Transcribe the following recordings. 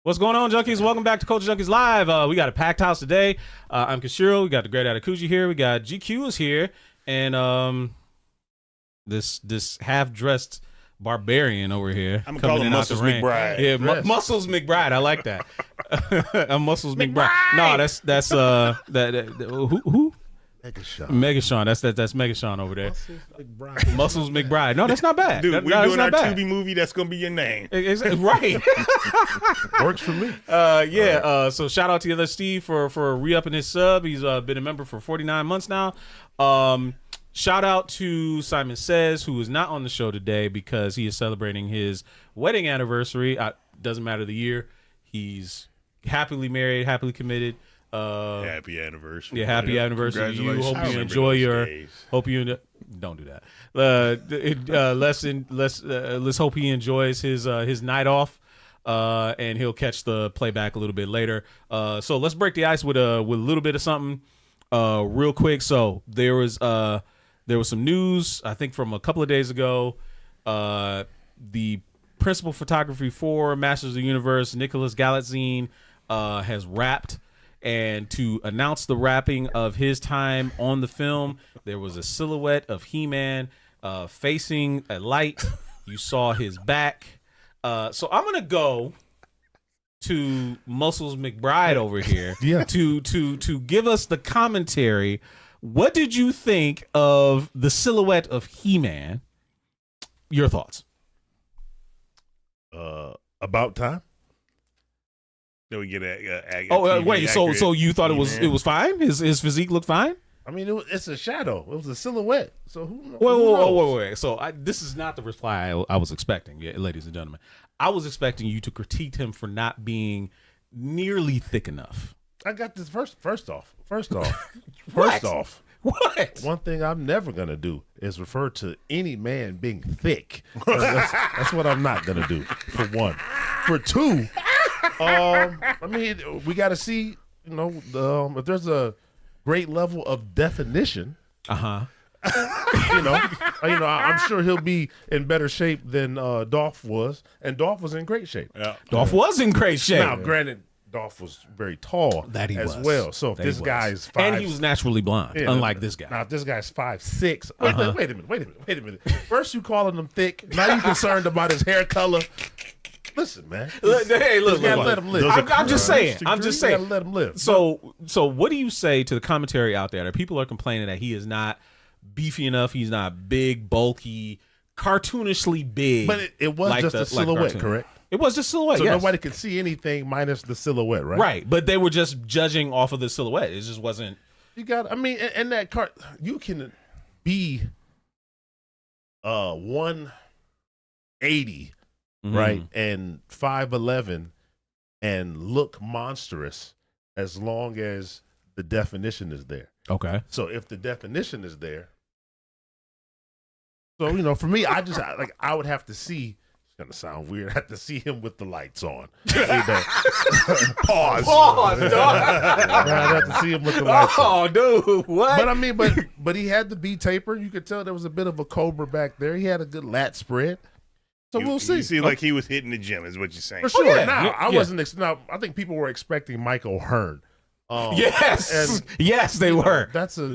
What's going on, Junkies? Welcome back to Culture Junkies Live. We got a packed house today. I'm Crunchyroll. We got the great Atakuji here. We got GQ is here, and this half-dressed barbarian over here. I'm gonna call him Muscles McBride. Yeah, Muscles McBride. I like that. I'm Muscles McBride. No, that's who? Megashawn. That's Megashawn over there. Muscles McBride. No, that's not bad. Dude, we're doing our Tubi movie. That's gonna be your name. Right. Works for me. So shout out to the other Steve for re-upping his sub. He's been a member for 49 months now. Shout out to Simon Says, who is not on the show today because he is celebrating his wedding anniversary. Doesn't matter the year. He's happily married, happily committed. Happy anniversary. Yeah, happy anniversary to you. Hope you enjoy your days. Don't do that. Let's hope he enjoys his night off. And he'll catch the playback a little bit later. So let's break the ice with a little bit of something real quick. So there was some news, I think, from a couple of days ago. The principal photography for Masters of the Universe, Nicholas Galitzine, has wrapped. And to announce the wrapping of his time on the film, there was a silhouette of He-Man facing a light. You saw his back. So I'm gonna go to Muscles McBride over here to give us the commentary. What did you think of the silhouette of He-Man? Your thoughts? About time. Then we get wait. So you thought it was fine? His physique looked fine? I mean, it's a shadow. It was a silhouette. So who knows? Wait. So this is not the reply I was expecting, ladies and gentlemen. I was expecting you to critique him for not being nearly thick enough. I got this first off. What? One thing I'm never gonna do is refer to any man being thick. That's what I'm not gonna do. For one. For two. I mean, we got to see, if there's a great level of definition. I'm sure he'll be in better shape than Dolph was, and Dolph was in great shape. Yeah. Dolph was in great shape. Now, granted, Dolph was very tall well. So if this guy's 5', and he was naturally blonde, unlike this guy. Now, if this guy's 5'6", wait a minute. First you calling him thick, now you concerned about his hair color. Listen, man. Look. Let him live. I'm just saying. Gotta let him live. So what do you say to the commentary out there that people are complaining that he is not beefy enough? He's not big, bulky, cartoonishly big. But it was just a silhouette, correct? It was just silhouette. So yes. Nobody could see anything minus the silhouette, right? Right, but they were just judging off of the silhouette. It just wasn't. You got. I mean, and that cart, you can be 180. Mm-hmm. Right, and 5'11" and look monstrous as long as the definition is there. Okay. So if the definition is there, so for me, I would have to see. It's gonna sound weird. I have to see him with the lights on. Pause. Dog. I'd have to see him with the lights on. Oh, dude, what? But I mean, but he had the B taper. You could tell there was a bit of a cobra back there. He had a good lat spread. So we'll see. You see, like he was hitting the gym, is what you're saying. For sure. Oh, yeah. Now, I wasn't. Now, I think people were expecting Mike O'Hearn. Yes, they were. That's a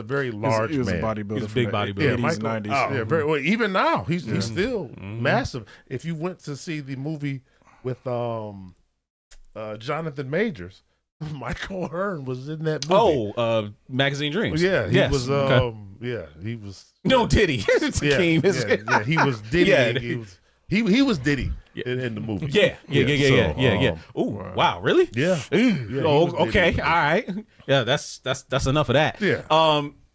very large he was man. A bodybuilder. He was a big bodybuilder. Yeah, 90s. Yeah, very well. Even now, he's still massive. If you went to see the movie with Jonathan Majors, Michael O'Hearn was in that movie. Magazine Dreams. Yeah, he was. Okay. Yeah, he was. No, Diddy. Yeah, he was Diddy. Yeah. He was Diddy in the movie. Yeah. Ooh, wow, really? Yeah. Okay, all right. Yeah, that's enough of that. Yeah.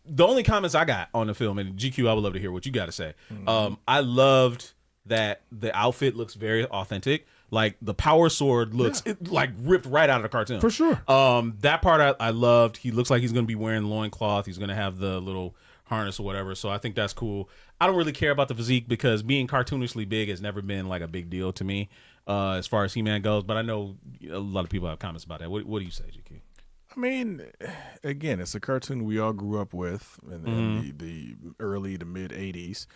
The only comments I got on the film, and GQ, I would love to hear what you got to say. I loved that the outfit looks very authentic. Like the power sword looks like ripped right out of the cartoon. For sure. That part I loved. He looks like he's going to be wearing loincloth. He's going to have the little harness or whatever. So I think that's cool. I don't really care about the physique because being cartoonishly big has never been like a big deal to me as far as He-Man goes. But I know a lot of people have comments about that. What do you say, GQ? I mean, again, it's a cartoon we all grew up with in the early to mid 80s.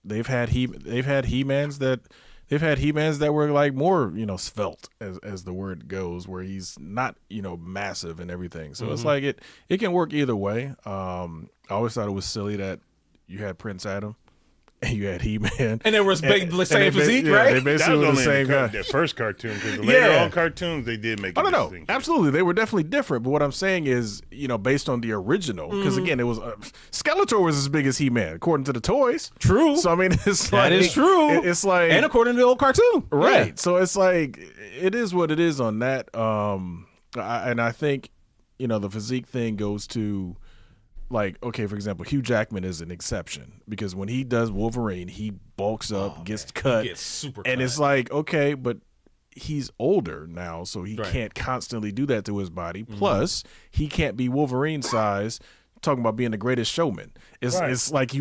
They've had He-Mans that they've had He-Mans that were like more, svelte as the word goes, where he's not, massive and everything. So it's like it can work either way. I always thought it was silly that you had Prince Adam and you had He-Man, and there was the same physique, right? They basically were the same guy. The first cartoon, because the later on cartoons they did make. I don't know. Absolutely, they were definitely different. But what I'm saying is, based on the original, because again, it was Skeletor was as big as He-Man according to the toys. True. So I mean, that is true. It's like, and according to the old cartoon, right? Yeah. So it's like it is what it is on that. I think the physique thing goes to. Like, okay, for example, Hugh Jackman is an exception because when he does Wolverine, he bulks up, gets cut, he gets super and cut. it's like, okay, but he's older now, so he can't constantly do that to his body. Plus, he can't be Wolverine size. Talking about being the greatest showman, it's like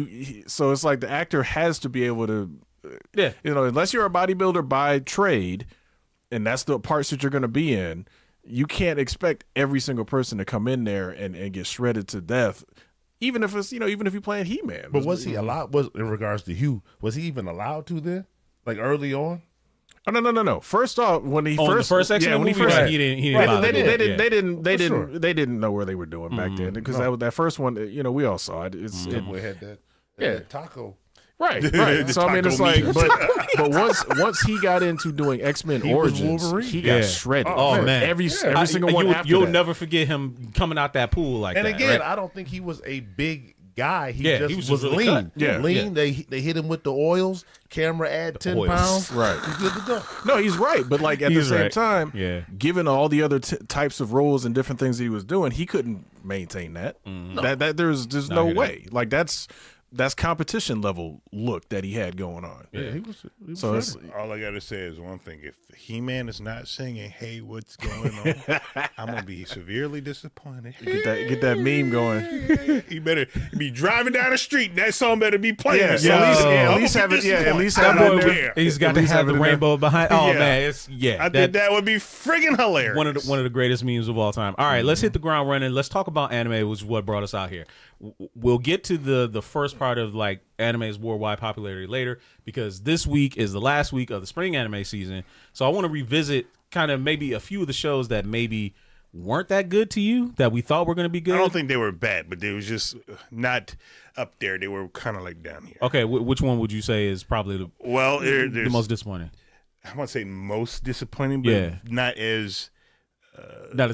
so it's like the actor has to be able to, unless you're a bodybuilder by trade, and that's the parts that you're going to be in. You can't expect every single person to come in there and get shredded to death, even if it's even if you're playing He-Man. But was he allowed? Was in regards to Hugh? Was he even allowed to then? Like early on? Oh no. First off, when he the first section, when he movie, first, he didn't. They didn't know where they were doing back then because that first one, we all saw it. We had that taco. Right. So I mean, it's like, but once he got into doing X-Men Origins, he got shredded. Oh man, every single one. You'll never forget him coming out that pool like that. And again, right? I don't think he was a big guy. He really was lean. cut. Lean. They hit him with the oils. Camera add 10 pounds. Right. He's good to go. No, he's right. But like at the same time, given all the other types of roles and different things that he was doing, he couldn't maintain that. That there's no way. Like that's competition level look that he had going on. Yeah, he was so all I gotta say is one thing: if He-Man is not singing "Hey, what's going on," I'm gonna be severely disappointed. Get that meme going. He better be driving down the street, and that song better be playing. At least have it. Yeah, at least have it on there. He's got to have the rainbow behind. Oh man, I think that would be friggin' hilarious. One of the greatest memes of all time. All right, let's hit the ground running. Let's talk about anime, which is what brought us out here. We'll get to the first part of like anime's worldwide popularity later because this week is the last week of the spring anime season. So I want to revisit kind of maybe a few of the shows that maybe weren't that good to you that we thought were going to be good. I don't think they were bad, but they was just not up there. They were kind of like down here. Okay, which one would you say is probably the most disappointing? I want to say most disappointing, but not as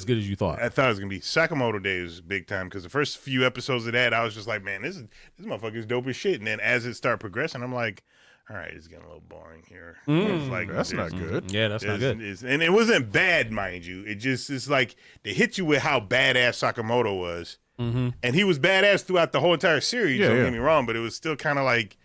good as you thought. I thought it was gonna be Sakamoto Days big time because the first few episodes of that I was just like, man, this motherfucker is dope as shit. And then as it started progressing, I'm like, all right, it's getting a little boring here. It's like, that's not good. Yeah, that's not good. And it wasn't bad, mind you. It's like they hit you with how badass Sakamoto was, and he was badass throughout the whole entire series. Don't get me wrong, but it was still kind of like,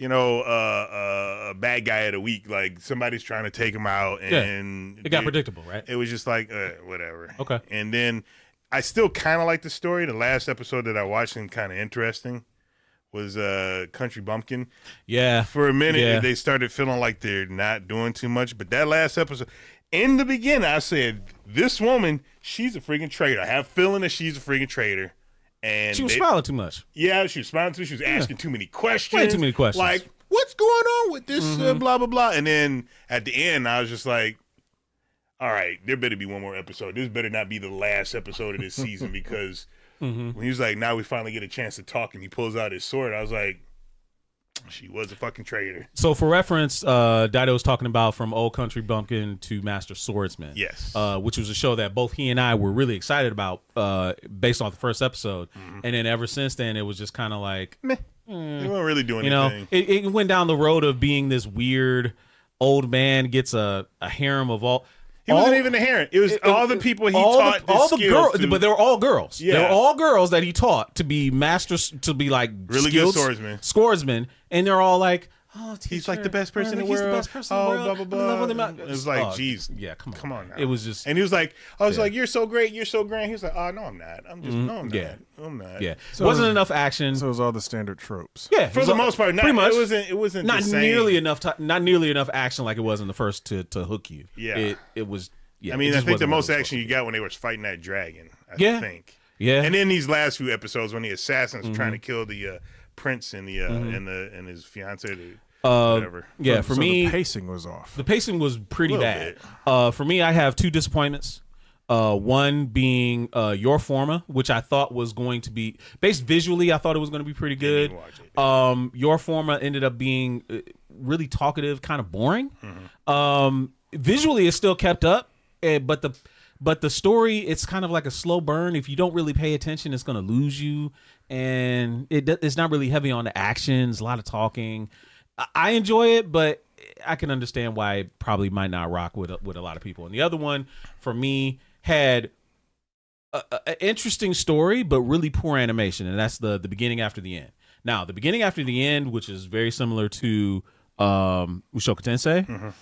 a bad guy of the week. Like somebody's trying to take him out, and it got predictable, right? It was just like whatever. Okay. And then I still kind of like the story. The last episode that I watched and kind of interesting was Country Bumpkin. Yeah. For a minute, they started feeling like they're not doing too much. But that last episode, in the beginning, I said, this woman, she's a freaking traitor. I have a feeling that she's a freaking traitor. And she was smiling too much. Yeah, she was smiling too much. She was asking too many questions. Way too many questions. Like, what's going on with this blah, blah, blah. And then at the end, I was just like, all right, there better be one more episode. This better not be the last episode of this season because when he was like, now we finally get a chance to talk and he pulls out his sword, I was like, she was a fucking traitor. So for reference, Dido was talking about From Old Country Bumpkin to Master Swordsman. Yes. Which was a show that both he and I were really excited about based off the first episode. And then ever since then, it was just kind of like, meh. They weren't really doing anything. It went down the road of being this weird old man gets a harem of all. He wasn't even a harem. It was all the people he taught all the girls, to. but they were all girls. Yeah. They were all girls that he taught to be masters, to be like really good swordsmen. And they're all like, oh, teacher, he's like the best person in the world. He's the best person in the world. Blah, blah, blah. It was like, geez. Yeah, come on now. It was just. And he was like, I was like, you're so great. You're so grand. He was like, oh, no, I'm not. I'm just, no, I'm not. I'm not. Yeah. So wasn't enough action. So it was all the standard tropes. Yeah. For the most part. Pretty much. It wasn't not the same. Not nearly enough action like it was in the first to hook you. Yeah. It was. Yeah, I mean, I think the most action you got when they were fighting that dragon. I think. Yeah. And then these last few episodes when the assassins trying to kill the prince and the and his fiance. whatever. Yeah, for me, the pacing was off. the pacing was pretty bad. bit. For me, I have two disappointments. One being Your Forma, which I thought was going to be based visually. I thought it was going to be pretty good. Your Forma ended up being really talkative, kind of boring. Visually, it still kept up, but the story, it's kind of like a slow burn. If you don't really pay attention, it's going to lose you, and it's not really heavy on the actions. A lot of talking. I enjoy it, but I can understand why it probably might not rock with a lot of people. And the other one, for me, had an interesting story, but really poor animation, and that's the beginning after the end. Now, the beginning after the end, which is very similar to Mushoku Tensei,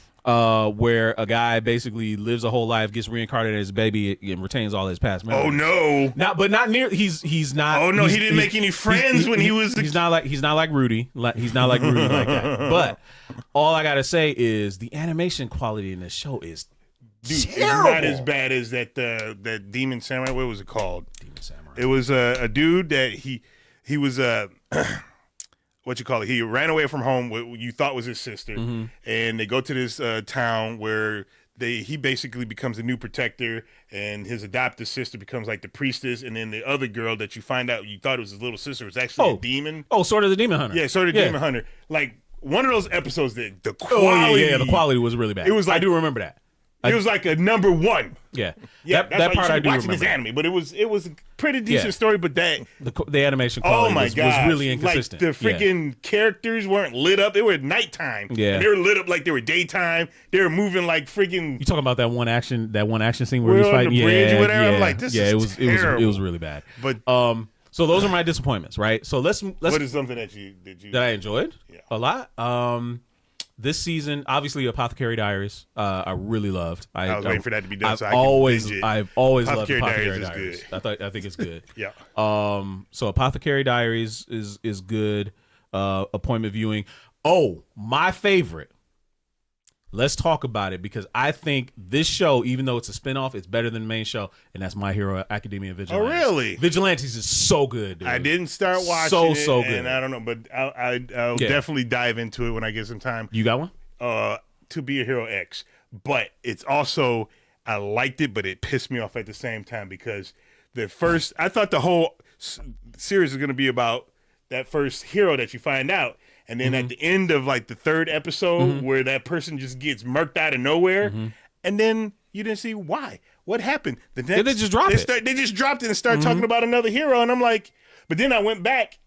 where a guy basically lives a whole life, gets reincarnated as a baby, and retains all his past memories. Oh no! But not near. He's not. Oh no! He didn't make any friends when he was. He's not like Rudy. He's not like Rudy like that. But all I gotta say is the animation quality in this show is Dude, terrible. it's not as bad as that Demon Samurai. What was it called? Demon Samurai. It was a dude that he was what you call it? He ran away from home. What you thought was his sister, and they go to this town where he basically becomes a new protector, and his adopted sister becomes like the priestess, and then the other girl that you find out you thought it was his little sister was actually a demon. Oh, Sword of the Demon Hunter. Yeah, Sword of the Demon Hunter. Like one of those episodes that the quality, the quality was really bad. It was like, I do remember that. It was like a number one. Yeah, Yeah, that part I do watching remember. this anime, but it was a pretty decent story. But that The animation quality was really inconsistent. Like the freaking characters weren't lit up; they were at nighttime. Yeah, and they were lit up like they were daytime. They were moving like freaking. You talking about that one action scene where We're he's on fighting the bridge yeah, or whatever? Yeah, I'm like, this is terrible. It was really bad. But so those are my disappointments, right? So let's what is something that I enjoyed a lot. This season, obviously, Apothecary Diaries, I really loved. I was waiting for that to be done. I've always loved Apothecary Apothecary Diaries Diaries. I think it's good. Yeah. So Apothecary Diaries is good. Appointment viewing. Oh, my favorite. Let's talk about it because I think this show, even though it's a spinoff, it's better than the main show, and that's My Hero Academia Vigilantes. Oh, really? Vigilantes is so good, dude. I didn't start watching it, so good. and I don't know, but I'll definitely dive into it when I get some time. You got one? To Be a Hero X, but it's also I liked it, but it pissed me off at the same time because I thought the whole series is going to be about that first hero that you find out. And then at the end of like the third episode where that person just gets murked out of nowhere, and then you didn't see why. What happened? They just dropped it. They just dropped it and started talking about another hero. And I'm like, but then I went back.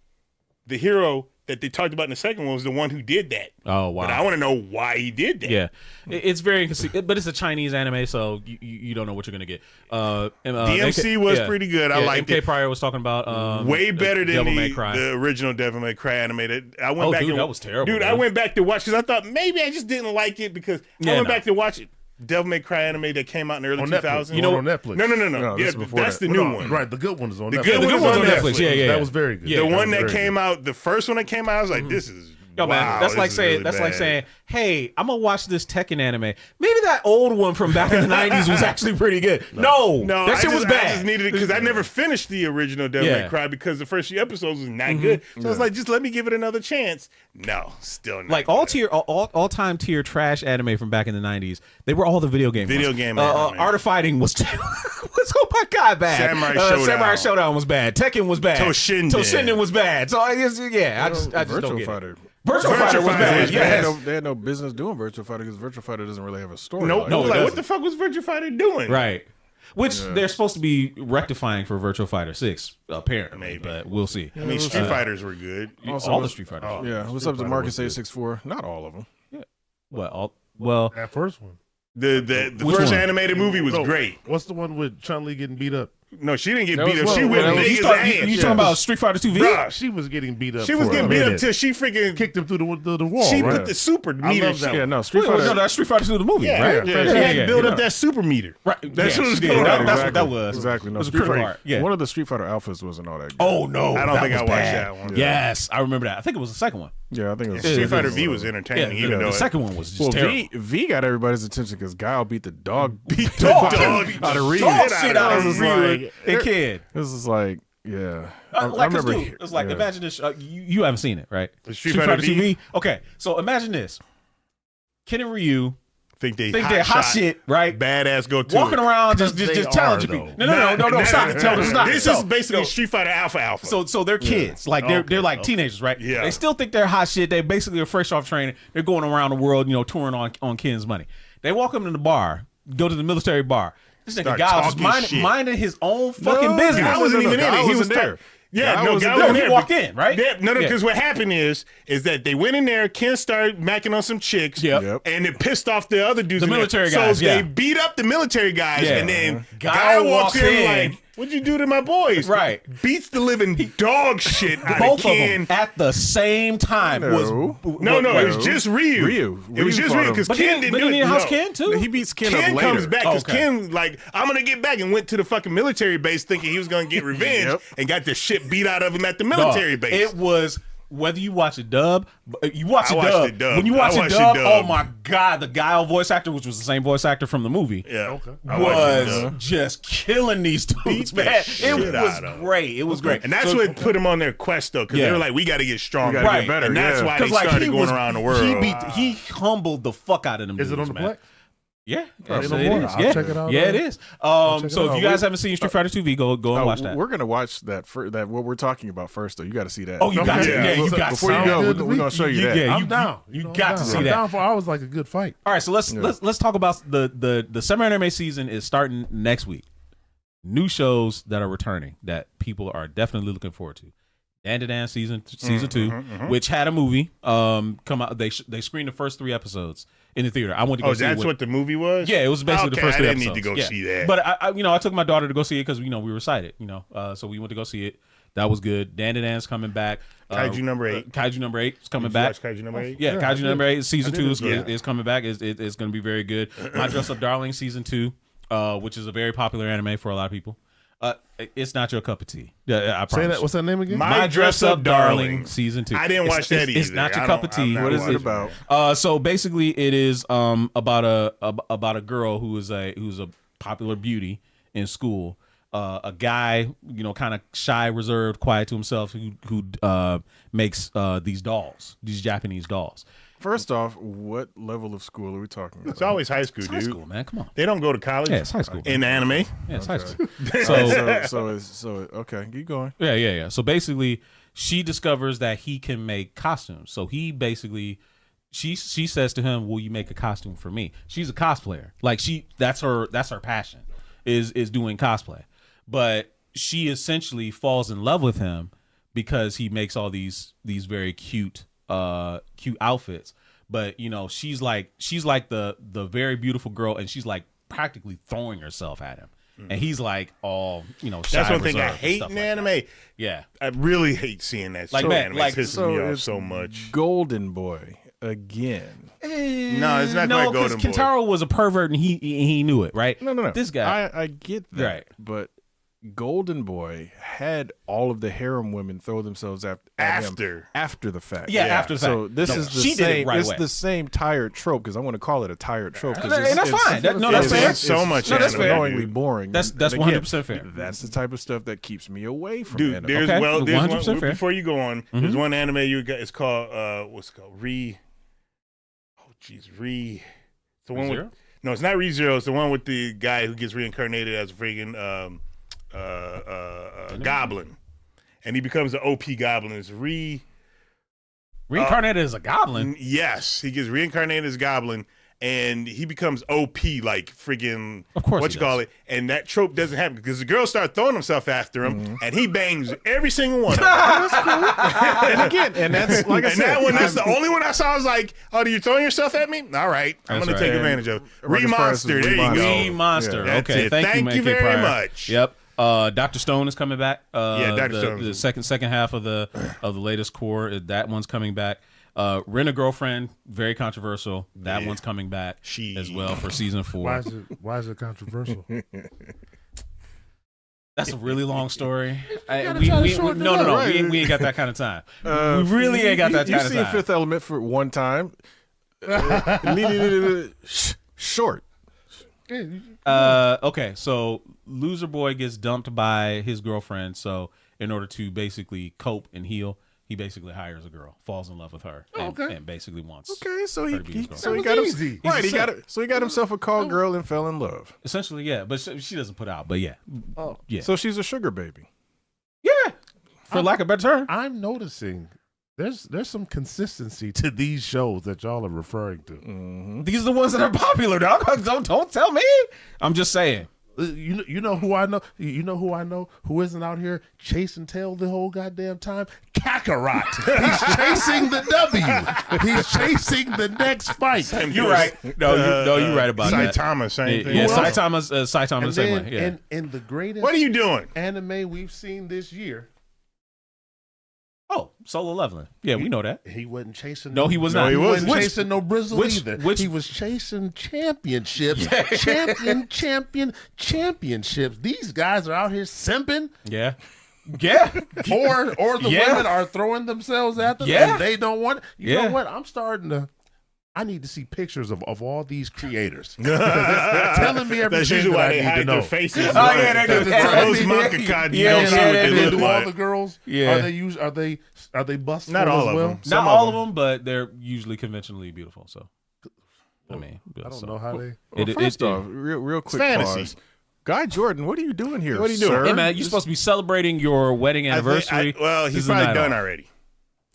The hero that they talked about in the second one was the one who did that. Oh, wow. But I want to know why he did that. Yeah. It's very inconsistent, but it's a Chinese anime, so you don't know what you're going to get. DMC was pretty good. I liked it. MK Pryor was talking about way better than Devil May Cry. the original Devil May Cry animated. I went back that was terrible. Dude, I went back to watch because I thought maybe I just didn't like it because I went back to watch it. Devil May Cry anime that came out in the early 2000s. You know, on Netflix. No. Yeah, that's the new one. Right, the good one is on Netflix. The good one's on Netflix. Yeah. That was very good. The one that came out, the first one that came out, I was like, this is Yo, man, wow, that's like saying, hey, I'm gonna watch this Tekken anime. Maybe that old one from back in the '90s was actually pretty good. No, that shit was bad. I just needed it because I never finished the original Devil May Cry because the first few episodes was not good. So I was like, just let me give it another chance. No, still not. Like all time tier trash anime from back in the '90s. They were all the video game. Anime. Art of Fighting was oh my god bad. Samurai Showdown was bad. Tekken was bad. Toshinden was bad. So I guess I just don't get it. Virtual Fighter was bad. They had no business doing Virtual Fighter because Virtual Fighter doesn't really have a story. No, like what the fuck was Virtual Fighter doing? Right. Which they're supposed to be rectifying for Virtual Fighter 6, apparently. Maybe. But we'll see. I mean, Street Fighters were good. All the Street Fighters. What's up to Marcus 864? Not all of them. Yeah. Well, that first one. The first animated movie was great. What's the one with Chun-Li getting beat up? No, she didn't get beat up. She went big as ass. You talking about Street Fighter 2V? Bruh, she was getting beat up. She was getting beat up till she freaking kicked him through the wall. She put the super meter. No, Street Fighter. No, that's Street Fighter 2 the movie, right? She had to build up that super meter. Right. That's what it was going on. That's what that was. Exactly. No, it was a critical part. Yeah. One of the Street Fighter alphas wasn't all that good. Oh no, I don't think I watched that one. Yes, I remember that. I think it was the second one. Yeah, I think it was Street Fighter V was entertaining. Even though the second one was just terrible. V got everybody's attention because Guile beat the dog out of Ryu. This is like Yeah, Like, dude, it's like imagine this. You haven't seen it, right? Street Fighter TV. Okay, so imagine this: Ken and Ryu think they're hot shit, right? Badass go to walking around just challenging people. No, stop. This is basically Street Fighter Alpha. So they're kids, like they're like teenagers, right? Yeah. They still think they're hot shit. They basically are fresh off training. They're going around the world, touring on Ken's money. They walk up in the bar, go to the military bar. This nigga guy was just minding his own fucking business. I wasn't even in it. He was there. Yeah, he walked in, right? Because what happened is that they went in there, Ken started macking on some chicks, and it pissed off the other dudes. The military guys, so they beat up the military guys, and then guy walks in like, what'd you do to my boys? Right. Beats the living dog shit out both of Ken. of them at the same time. It was just Ryu. It was just Ryu because Ken didn't do it. He house Ken too. He beats Ken up Ken later. comes back because Ken like, I'm gonna get back, and went to the fucking military base thinking he was gonna get revenge and got the shit beat out of him at the military base. It was. Whether you watch it dub, you watch it dub. When you watch it watched dub, it dub. oh my god, the Guile voice actor, which was the same voice actor from the movie, was just killing these dudes, man. It was great. It was great, and that's what put him on their quest though, because they were like, we got to get stronger, get better, and that's why they started going around the world. He humbled the fuck out of them. Is dudes, it on the man. Plex? Yeah, I'll check it out. Yeah, it is. So if you guys haven't seen Street Fighter 2V, go and watch that. We're gonna watch that what we're talking about first, though. You got to see that. Oh, you got to. Yeah, you got to. Before you go, we're gonna show you that. Yeah, I'm down. You got to see I'm that. down for. I was like a good fight. All right, so let's talk about the summer anime season is starting next week. New shows that are returning that people are definitely looking forward to. Dan to Dan season 2, which had a movie come out. They screened the first 3 episodes in the theater. I went to go see that's what the movie was? Yeah, it was basically the first 3 episodes. I didn't need to go see that. But I took my daughter to go see it because we were excited, so we went to go see it. That was good. Dan to Dan's coming back. Kaiju number 8. Kaiju number 8 is coming back. Kaiju number 8? Yeah, Kaiju number 8 season 2 is coming back. It's going to be very good. My Dress Up Darling season 2, which is a very popular anime for a lot of people. It's not your cup of tea. I promise. Say that. What's that name again? My Dress Up Darling season 2. I didn't watch that either. It's not your cup of tea. What is it about? So basically, it is about a girl who is a popular beauty in school. A guy, kind of shy, reserved, quiet to himself, who makes these dolls, these Japanese dolls. First off, what level of school are we talking about? It's always high school, It's high school, man. Come on. They don't go to college. Yeah, it's high school. In anime. Yeah, it's high school. So okay, keep going. Yeah. So basically, she discovers that he can make costumes. So he basically, she says to him, "Will you make a costume for me?" She's a cosplayer. Like that's her passion is doing cosplay. But she essentially falls in love with him because he makes all these very cute outfits. But she's like the very beautiful girl, and she's like practically throwing herself at him. And he's like all shy. That's one thing I hate in anime. Yeah, I really hate seeing that. Like, show. man, Anime pisses me off so much. Golden Boy again. No, it's not quite Golden Boy. Kentaro was a pervert, and he knew it, right? No. This guy, I get that, right? But Golden Boy had all of the harem women throw themselves at him after the fact. Yeah, after the fact. So this is the same. It's the same tired trope, because I want to call it a tired trope. And that's fine. That's fair. So much. That's anime, annoyingly boring. That's 100% fair. That's the type of stuff that keeps me away from Dude, anime. there's 100% one. fair. Before you go on, there's one anime you got. It's called what's it called? Re. The one with, no, it's not ReZero. It's the one with the guy who gets reincarnated as a freaking goblin, and he becomes an OP goblin. It's reincarnated as a goblin. Yes, he gets reincarnated as a goblin, and he becomes OP like freaking. Of course, what you call it? And that trope doesn't happen because the girls start throwing himself after him, and he bangs every single one of them. That's cool. And again, and that's like I and said, that one, that's the only one I saw. I was like, "Oh, you throwing yourself at me? All right, I'm going to take advantage of it." Re-Monster, there you go. Re-Monster. Yeah, okay, thank you very much. Yep. Dr. Stone is coming back. Dr. Stone. The second half of the latest core, that one's coming back. Rent a Girlfriend, very controversial. That one's coming back as well for season 4. Why is it controversial? That's a really long story. We ain't got that kind of time. We really ain't got that kind of time. You've seen Fifth Element for one time. Short. Okay, so loser boy gets dumped by his girlfriend, so in order to basically cope and heal, he basically hires a girl, falls in love with her, and basically wants. Okay, so he got himself a call girl and fell in love. Essentially, yeah, but she doesn't put out. But yeah. So she's a sugar baby. Yeah, for lack of a better term. I'm noticing there's some consistency to these shows that y'all are referring to. Mm-hmm. These are the ones that are popular, dog. Don't tell me. I'm just saying. You know who I know? You know who I know who isn't out here chasing tail the whole goddamn time? Kakarot. He's chasing the W. He's chasing the next fight. You're right. No, you're right about that. Saitama, same thing. Yeah, Saitama's the same way. Yeah. And the greatest What are you doing? anime we've seen this year. Oh, Solo Leveling. Yeah, we know that. He wasn't chasing. No, he was not. He wasn't Which- chasing no Brizzle which- either. which- He was chasing championships. Championships. These guys are out here simping, Yeah. or the Yeah. women are throwing themselves at them, Yeah. and they don't want it. You Yeah. know what? I need to see pictures of all these creators. They're telling me everything That's usually that why I they need to hide know. their faces. Oh, yeah, they do. Those Yeah. manga Yeah, don't see yeah, what they they look do all like. the girls? Yeah. Are they busted? Not all as of well? them. Not Some all of of them, but they're usually conventionally beautiful. So, I mean, I don't know how they. Well, first off, real quick fantasy. pause. Guy Jordan, what are you doing here? What are you doing? sir? hey man, you're supposed to be celebrating your wedding anniversary. Well, This he's is a probably night done off. already.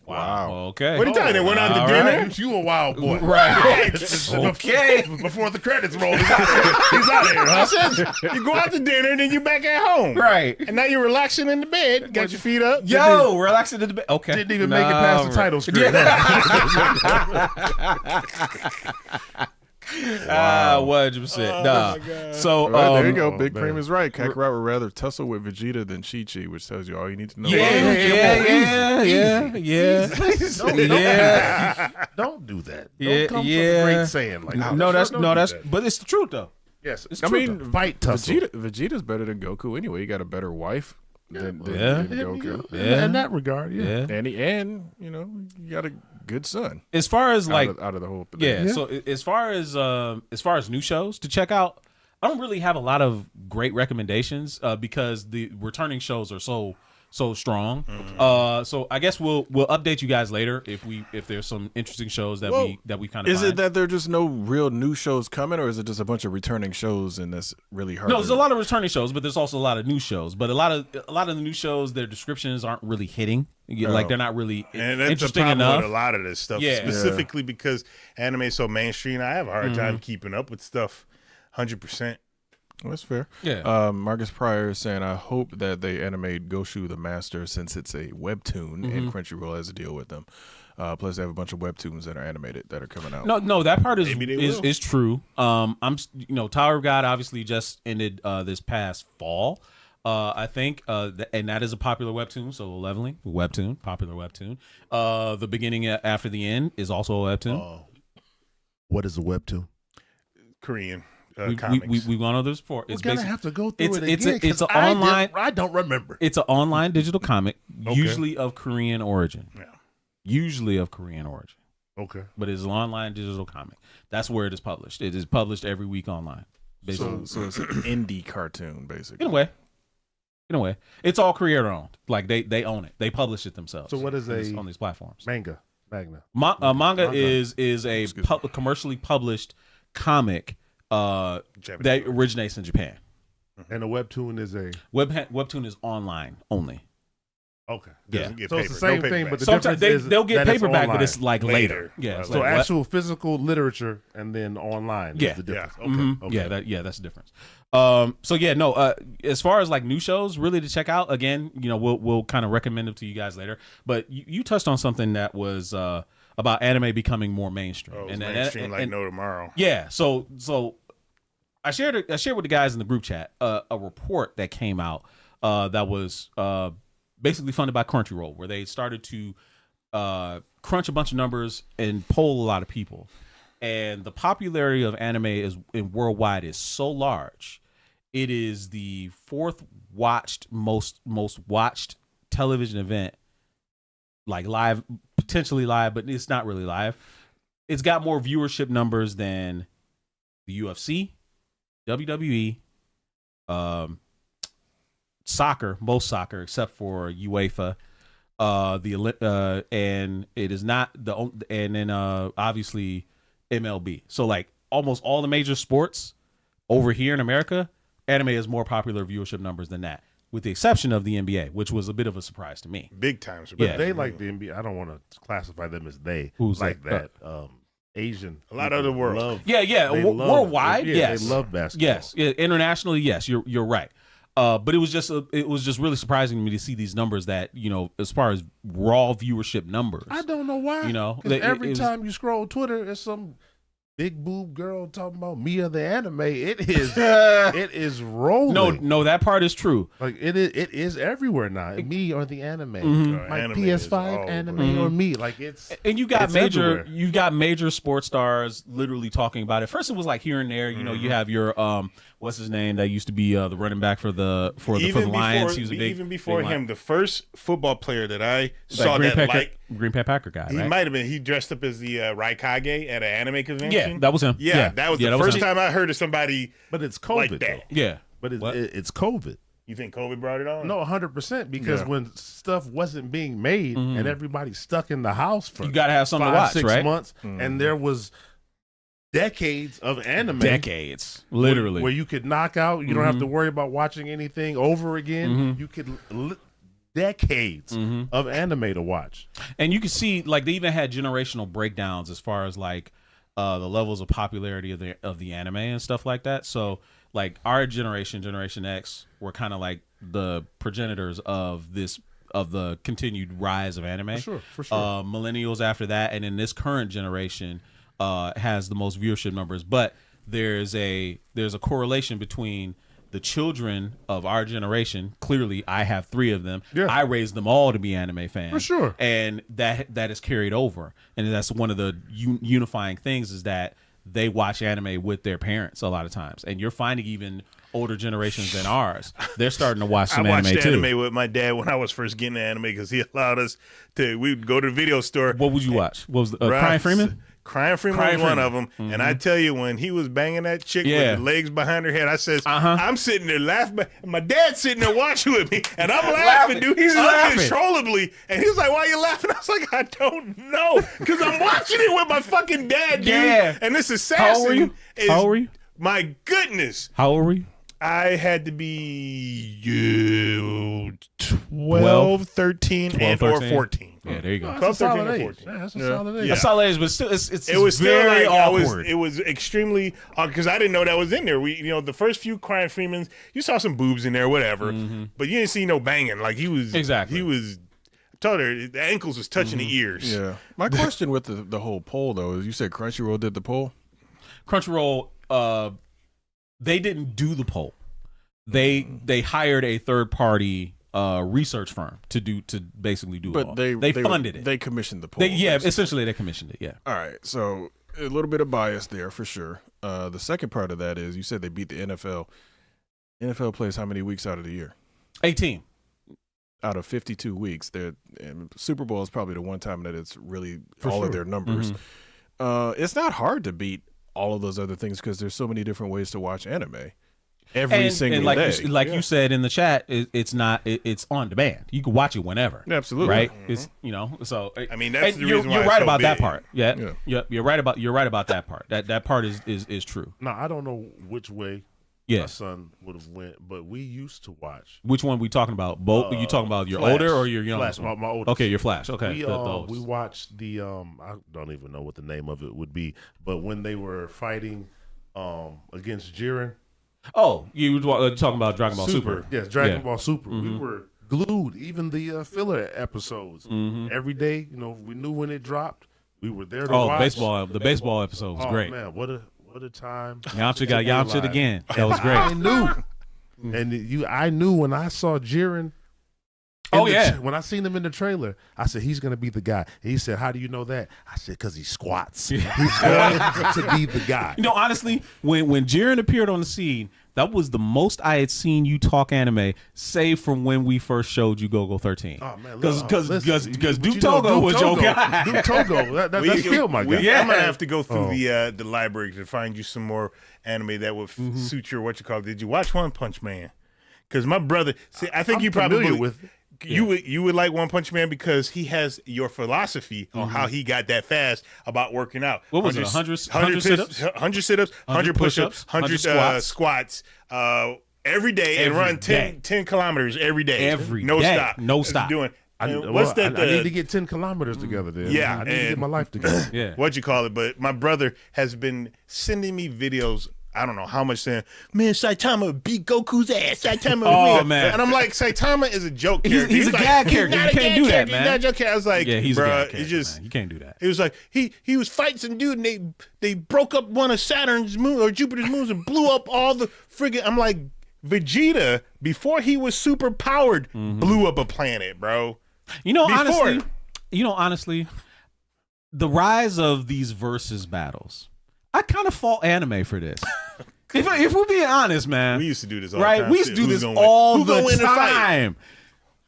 Wow. Okay. What are you telling? They went out to All dinner. right. You a wild boy. Right. Okay. Before the credits roll, he's out here. He's out here. Huh? You go out to dinner and then you back at home. Right. And now you're relaxing in the bed. Got your feet up. Yo, relaxing in the bed. Okay. Didn't even make it past the title screen. Ah, 100%. Nah. So Right, there you go. oh, Big man. Cream is right. Kakarot would rather tussle with Vegeta than Chi-Chi, which tells you all you need to know. Yeah. Don't do that. Yeah, Don't come from yeah. a great saying like that. No, Don't do that's, that. but it's the truth though. Yes. It's I true. mean, Fight tussle. Vegeta's better than Goku anyway. He got a better wife than Yeah. Goku. Yeah. In that regard, yeah. Yeah. And you know, you got a good son. As far as like out of the whole thing. yeah, so as far as new shows to check out, I don't really have a lot of great recommendations because the returning shows are so strong. So I guess we'll update you guys later if there's some interesting shows that we kind of Is it that there are just no real new shows coming, or is it just a bunch of returning shows and that's really hard? No, there's a lot of returning shows, but there's also a lot of new shows. But a lot of the new shows, their descriptions aren't really hitting. Like they're not really And that's the interesting problem enough. with a lot of this stuff, Yeah. specifically because anime is so mainstream. I have a hard time keeping up with stuff 100%. Well, that's fair. Yeah. Marcus Pryor is saying, I hope that they animate Goshu the Master since it's a webtoon and Crunchyroll has a deal with them. Plus, they have a bunch of webtoons that are animated that are coming out. No, that part is Maybe they will. is true. Tower of God obviously just ended this past fall. I think, and that is a popular webtoon. So leveling webtoon, popular webtoon. The beginning after the end is also a webtoon. What is a webtoon? Korean we comics. we gone over this before. It's We're gonna basically have to go through it's- it it's again. a- it's 'cause an online- I don't remember. it's an online digital comic, Okay. usually of Korean origin. Yeah. Usually of Korean origin, Okay. but it's an online digital comic. That's where it is published. It is published every week online. Basically. So it's an indie cartoon, basically. In a way, it's all creator owned. Like they own it. They publish it themselves. So what is on these platforms? Magna. Manga is a commercially published comic that originates in Japan. And a webtoon is a Webtoon is online only. okay. Doesn't get So it's paper. the same No thing, paperback. but the Sometimes difference is they'll get that it's paperback, but online. it's like later. Later. Yeah. It's So like actual physical literature and then online Yeah. is the difference. Yeah. Okay. Mhm. Okay. Yeah, that's the difference. So yeah, no. As far as like new shows, really to check out, again, we'll kind of recommend them to you guys later. But you touched on something that was about anime becoming more mainstream, Oh, it's mainstream like no tomorrow. yeah. So I shared with the guys in the group chat a report that came out that was basically funded by Crunchyroll, where they started to crunch a bunch of numbers and poll a lot of people. And the popularity of anime worldwide is so large. It is the fourth most watched television event, like live, potentially live, but it's not really live. It's got more viewership numbers than the UFC, WWE, soccer, most soccer except for UEFA, and it is not and then obviously MLB. So like almost all the major sports over here in America, anime has more popular viewership numbers than that, with the exception of the NBA, which was a bit of a surprise to me. Big time. Yeah. They like the NBA. I don't want to classify them as they. Who's like that? Asian. A lot of the world. Love, Yeah. Worldwide, yes. They love basketball. Yes. Internationally, yes. You're right. But it was just really surprising to me to see these numbers that, as far as raw viewership numbers. I don't know why. 'Cause every time you scroll Twitter, it's some big boob girl talking about Mia the anime. It is rolling. No, that part is true. Like it is everywhere now. Me or the anime. Mhm. Like Anime PS5 is anime or me. Like it's And you got everywhere. major sports stars literally talking about it. First, it was like here and there. You have your what's his name that used to be the running back for the Lions. He was a big even before big him, the first football player that I saw that Green Bay Packer guy. he Right? might have been. He dressed up as the Raikage at an anime convention. Yeah, that was him. Yeah, that was the first him. time I heard of somebody. but it's COVID like though. that. Yeah, But What? it's COVID. You think COVID brought it on? No, 100% because Yeah. when stuff wasn't being made and everybody's stuck in the house for you got to have something 5, to watch, 6 right? months, and there was decades of anime, Decades, literally. where you could knock out. You don't have to worry about watching anything over again. You could decades of anime to watch. And you can see, like, they even had generational breakdowns as far as like the levels of popularity of the anime and stuff like that. So, like, our Generation X, were kind of like the progenitors of the continued rise of anime. For sure. Millennials after that, and then this current generation has the most viewership numbers. But there's a correlation between the children of our generation. Clearly, I have 3 of them. Yeah. I raised them all to be anime fans. For sure. And that is carried over. And that's one of the unifying things is that they watch anime with their parents a lot of times. And you're finding even older generations than ours, they're starting to watch some I watched anime too. anime with my dad when I was first getting anime because he allowed us to. We would go to the video store. What would you watch? What was the, Crying Freeman? Crying Freeman was one of them. And I tell you, when he was banging that chick with the legs behind her head, I says, I'm sitting there laughing. And my dad's sitting there watching with me. And I'm laughing, dude. He's laughing uncontrollably. And he was like, why are you laughing? I was like, I don't know. Because I'm watching it with my fucking dad, dude. Yeah. And this assassin How old were you? is, How old were you? my goodness. How old were you? I had to be 12, 13, 12, and or 13. 14. Yeah, there you go. That's a 13 solid or age. 14. Yeah, that's a solid age. Yeah. That's solid age, but still, it's It was still very like awkward. it was extremely because I didn't know that was in there. We, the first few Crying Freemans, you saw some boobs in there, whatever, but you didn't see no banging. Like he was Exactly. He was. I told her the ankles was touching the ears. Yeah. My question with the whole poll though is, you said Crunchyroll did the poll. Crunchyroll, they didn't do the poll. They hired a third party research firm to basically do it. But all. they funded it. They commissioned the poll. Essentially they commissioned it. Yeah. All right. So a little bit of bias there for sure. The second part of that is you said they beat the NFL. NFL plays how many weeks out of the year? 18. Out of 52 weeks. And Super Bowl is probably the one time that it's really all sure. of their numbers. It's not hard to beat all of those other things because there's so many different ways to watch anime. Every single like day. You said in the chat, it's on demand. You can watch it whenever. Absolutely. Right? It's so I mean, that's the you're, reason why you're it's right so about that big. part. Yeah. You're right about that part. That part is true. Now I don't know which way Yeah. my son would have went, but we used to watch. Which one we talking about? Both? you talking about your Flash. older or your youngest? Flash, one? my oldest. Okay, your Flash. Okay. We watched the I don't even know what the name of it would be, but when they were fighting against Jiren. Oh, you were talking about Dragon Ball Super. Yes, Dragon Ball Super. We were glued. Even the filler episodes. Every day, we knew when it dropped. We were there to watch. The baseball episode was great. Man, what a time. Yamcha got Yamcha again. That was great. I knew. And I knew when I saw Jiren. When I seen him in the trailer, I said, he's going to be the guy. And he said, how do you know that? I said, because he squats. He's going to be the guy. Honestly, when Jiren appeared on the scene, that was the most I had seen you talk anime, save from when we first showed you Go-Go 13. Oh, man. Because Duke Togo was your guy. Duke Togo. That's still my guy. I'm going to have to go through the library to find you some more anime that would suit your, Did you watch One Punch Man? Because my brother, see, I think I'm you probably familiar with you would like One Punch Man because he has your philosophy on how he got that fast about working out. What was it? 100 sit-ups? 100 sit-ups, 100 push-ups, 100 squats every day and run 10 kilometers every day. No stop. No stop. Doing. I need to get 10 kilometers together then. Yeah, I need to get my life together. Yeah. What you call it? But my brother has been sending me videos. I don't know how much saying, man, Saitama beat Goku's ass. Saitama win. Man. And I'm like, Saitama is a joke character. He's a like, gag character. You can't do that, man. He's not a joke character. I was like, Yeah, he's a bruh, gag character, it's just, man. You can't do that. It was like, he was fighting some dude and they broke up one of Saturn's moons or Jupiter's moons and blew up all the friggin', I'm like, Vegeta, before he was super powered, blew up a planet, bro. Honestly, the rise of these versus battles, I kind of fault anime for this. If we're being honest, man, We used to do this all the right? time. We used to do Who's this gonna win? all Who gonna the win the fight? time.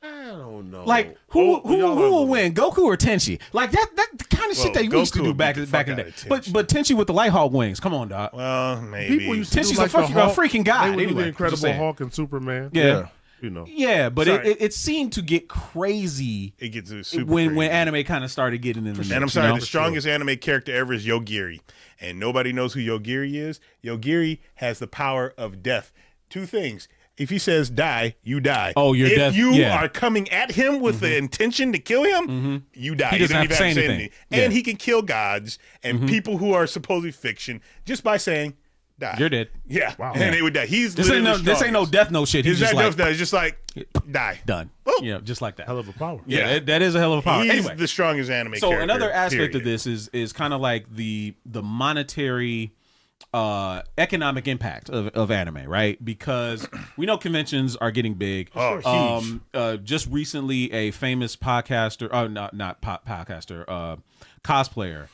I don't know. Like who y'all will win, Goku or Tenchi? Like that kind of shit that we used to Goku do would back beat in the the fuck day. out of But Tenchi with the Lighthawk wings, come on, dog. Well, maybe. People used to Tenchi's do like a freaking god. They would do Anyway, the Incredible just saying. Hulk and Superman. Yeah. You know. Yeah, but Sorry. it seemed to get crazy It gets super when crazy. anime kind of started getting in the mix. And I'm sorry, you know? the strongest anime character ever is Yogiri. And nobody knows who Yogiri is. Yogiri has the power of death. Two things. If he says die, you die. Oh, you're dead. If you Yeah. are coming at him with the intention to kill him, you die. He You doesn't don't have to even say anything. And Yeah. he can kill gods and people who are supposedly fiction just by saying die. You're dead. Yeah. Wow. And they would die. He's This ain't literally no strongest. Death Note shit. He's He's just not like death. It's just like die. done. Boop. Yeah, just like that. Hell of a power. Yeah, that is a hell of a power. He's Anyway, the strongest anime so character. another aspect of period. this is kind of like the monetary economic impact of anime, right? Because we know conventions are getting big. Oh, huge. Just recently, a famous podcaster, cosplayer,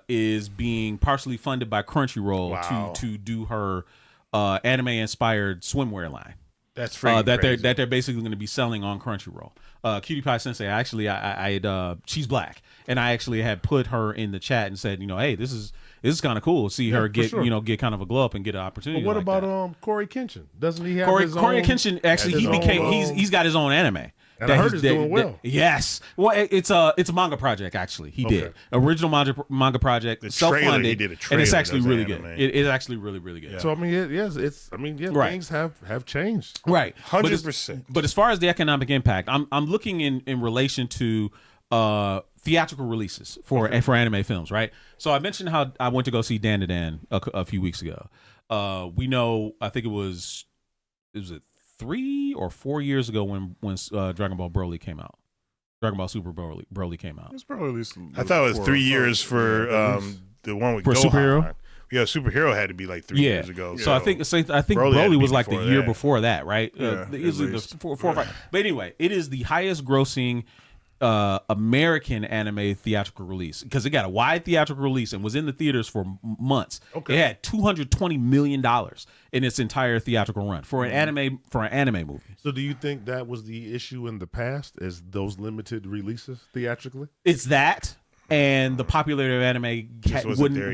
is being partially funded by Crunchyroll Wow. to do her anime inspired swimwear line. That's freaking that crazy. they're basically going to be selling on Crunchyroll. Cutie Pie Sensei, actually, she's black, and I actually had put her in the chat and said, hey, this is kind of cool. See her get sure. get kind of a glow up and get an opportunity. But what like about that. Corey Kenshin? Doesn't he have Corey his own? Kenshin? Actually, his own, he's got his own anime. And I heard it's doing well. Yes, well, it's a manga project. Actually, he did original manga project, self funded, he did a and it's trailer actually that's really anime. good. It's actually really really good. So I mean, Right. things have changed. Right, 100%. But as far as the economic impact, I'm looking in relation to theatrical releases for anime films, right? So I mentioned how I went to go see Dan to Dan a few weeks ago. We know, I think it was 3 or 4 years ago when Dragon Ball Broly came out. Dragon Ball Super Broly came out. It's probably at least. I thought it was 3 years for the one with For Gohan. superhero? Yeah, superhero had to be like 3 years ago. So I think Broly had to Broly be was like the before year that. before that, right? Yeah, Easily at the least. 4 or 5. But anyway, it is the highest grossing American anime theatrical release because it got a wide theatrical release and was in the theaters for months. Okay. It had $220 million in its entire theatrical run for an anime movie. So do you think that was the issue in the past? Is those limited releases theatrically? It's that. And the popularity of anime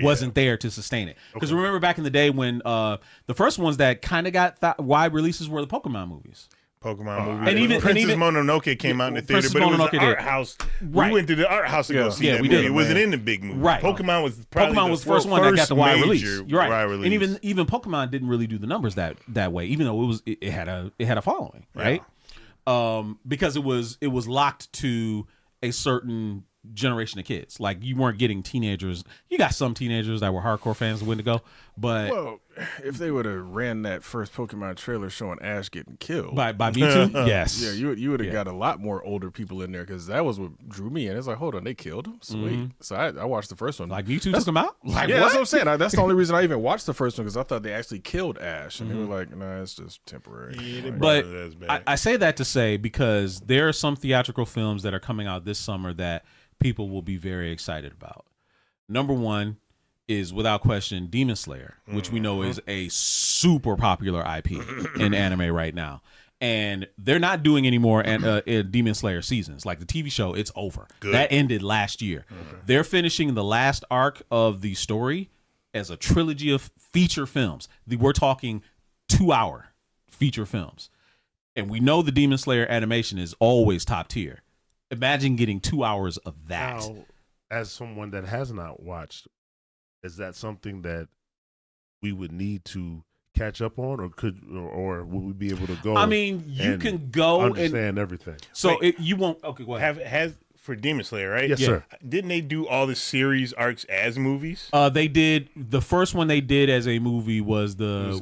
wasn't there to sustain it. Because remember back in the day when the first ones that kind of got wide releases were the Pokemon movies. Pokemon movie. And even- Princess and even- Mononoke came out in the theater, Princess but it was Mononoke the did. art house. Right. We went to the art house to go see that we movie. did. It wasn't in the big movie. Right. Pokemon was probably Pokemon was the first one that got the wide major release. You're right. wide release. And even Pokemon didn't really do the numbers that way, even though it had a following, right? Because it was locked to a certain generation of kids. Like you weren't getting teenagers. You got some teenagers that were hardcore fans of Wendigo, but Well, if they would have ran that first Pokemon trailer showing Ash getting killed, by Mewtwo, yes, yeah, you would have got a lot more older people in there because that was what drew me in. It's like, hold on, they killed him, sweet. So I watched the first one. like Mewtwo took them out. Like yeah, what? that's what I'm saying. That's the only reason I even watched the first one because I thought they actually killed Ash, and they were like, "Nah, it's just temporary." But That's bad. I say that to say because there are some theatrical films that are coming out this summer that people will be very excited about. Number one is without question Demon Slayer, which we know is a super popular IP in anime right now. And they're not doing any more Demon Slayer seasons. Like the TV show, it's over. That ended last year. They're finishing the last arc of the story as a trilogy of feature films. We're talking 2-hour feature films. and we know the Demon Slayer animation is always top tier. Imagine getting 2 hours of that. Now, as someone that has not watched, is that something that we would need to catch up on, or would we be able to go? I mean, you can go understand everything. So you won't. Okay, go ahead. Has for Demon Slayer, right? Yes, sir. Didn't they do all the series arcs as movies? They did. The first one they did as a movie was the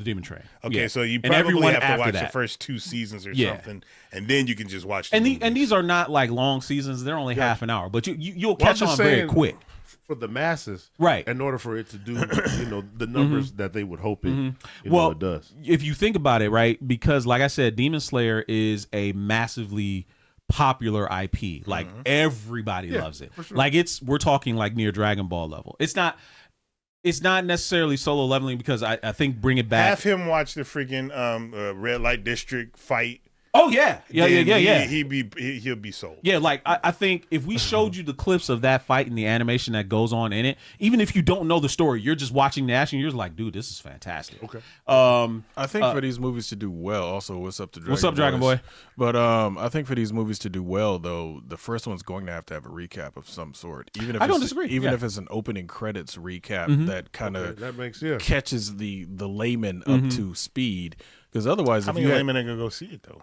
Demon Train. Okay, Yeah. so you And probably everyone have to after watch that. the first 2 seasons or Yeah. something, and then you can just watch. The And these are not like long seasons; they're only half an hour. But you'll Well, I'm catch just on very saying, quick. for the masses, Right. In order for it to do, the numbers that they would hope it, Well, it does. If you think about it, right, because like I said, Demon Slayer is a massively popular IP. Like everybody loves it. For sure. Like we're talking like near Dragon Ball level. It's not necessarily solo leveling because I think Bring It Back. Have him watch the freaking Red Light District fight. Oh yeah. Yeah. He'll be sold. Yeah, like I think if we showed you the clips of that fight and the animation that goes on in it, even if you don't know the story, you're just watching the action, you're just like, dude, this is fantastic. Okay. I think for these movies to do well, also, what's up, Dragon Boy? But I think for these movies to do well, though, the first one's going to have a recap of some sort. Even if I don't disagree. Even Yeah. if it's an opening credits recap that kind of that makes catches the layman up to speed. Because otherwise, How if many you laymen are gonna go see it though?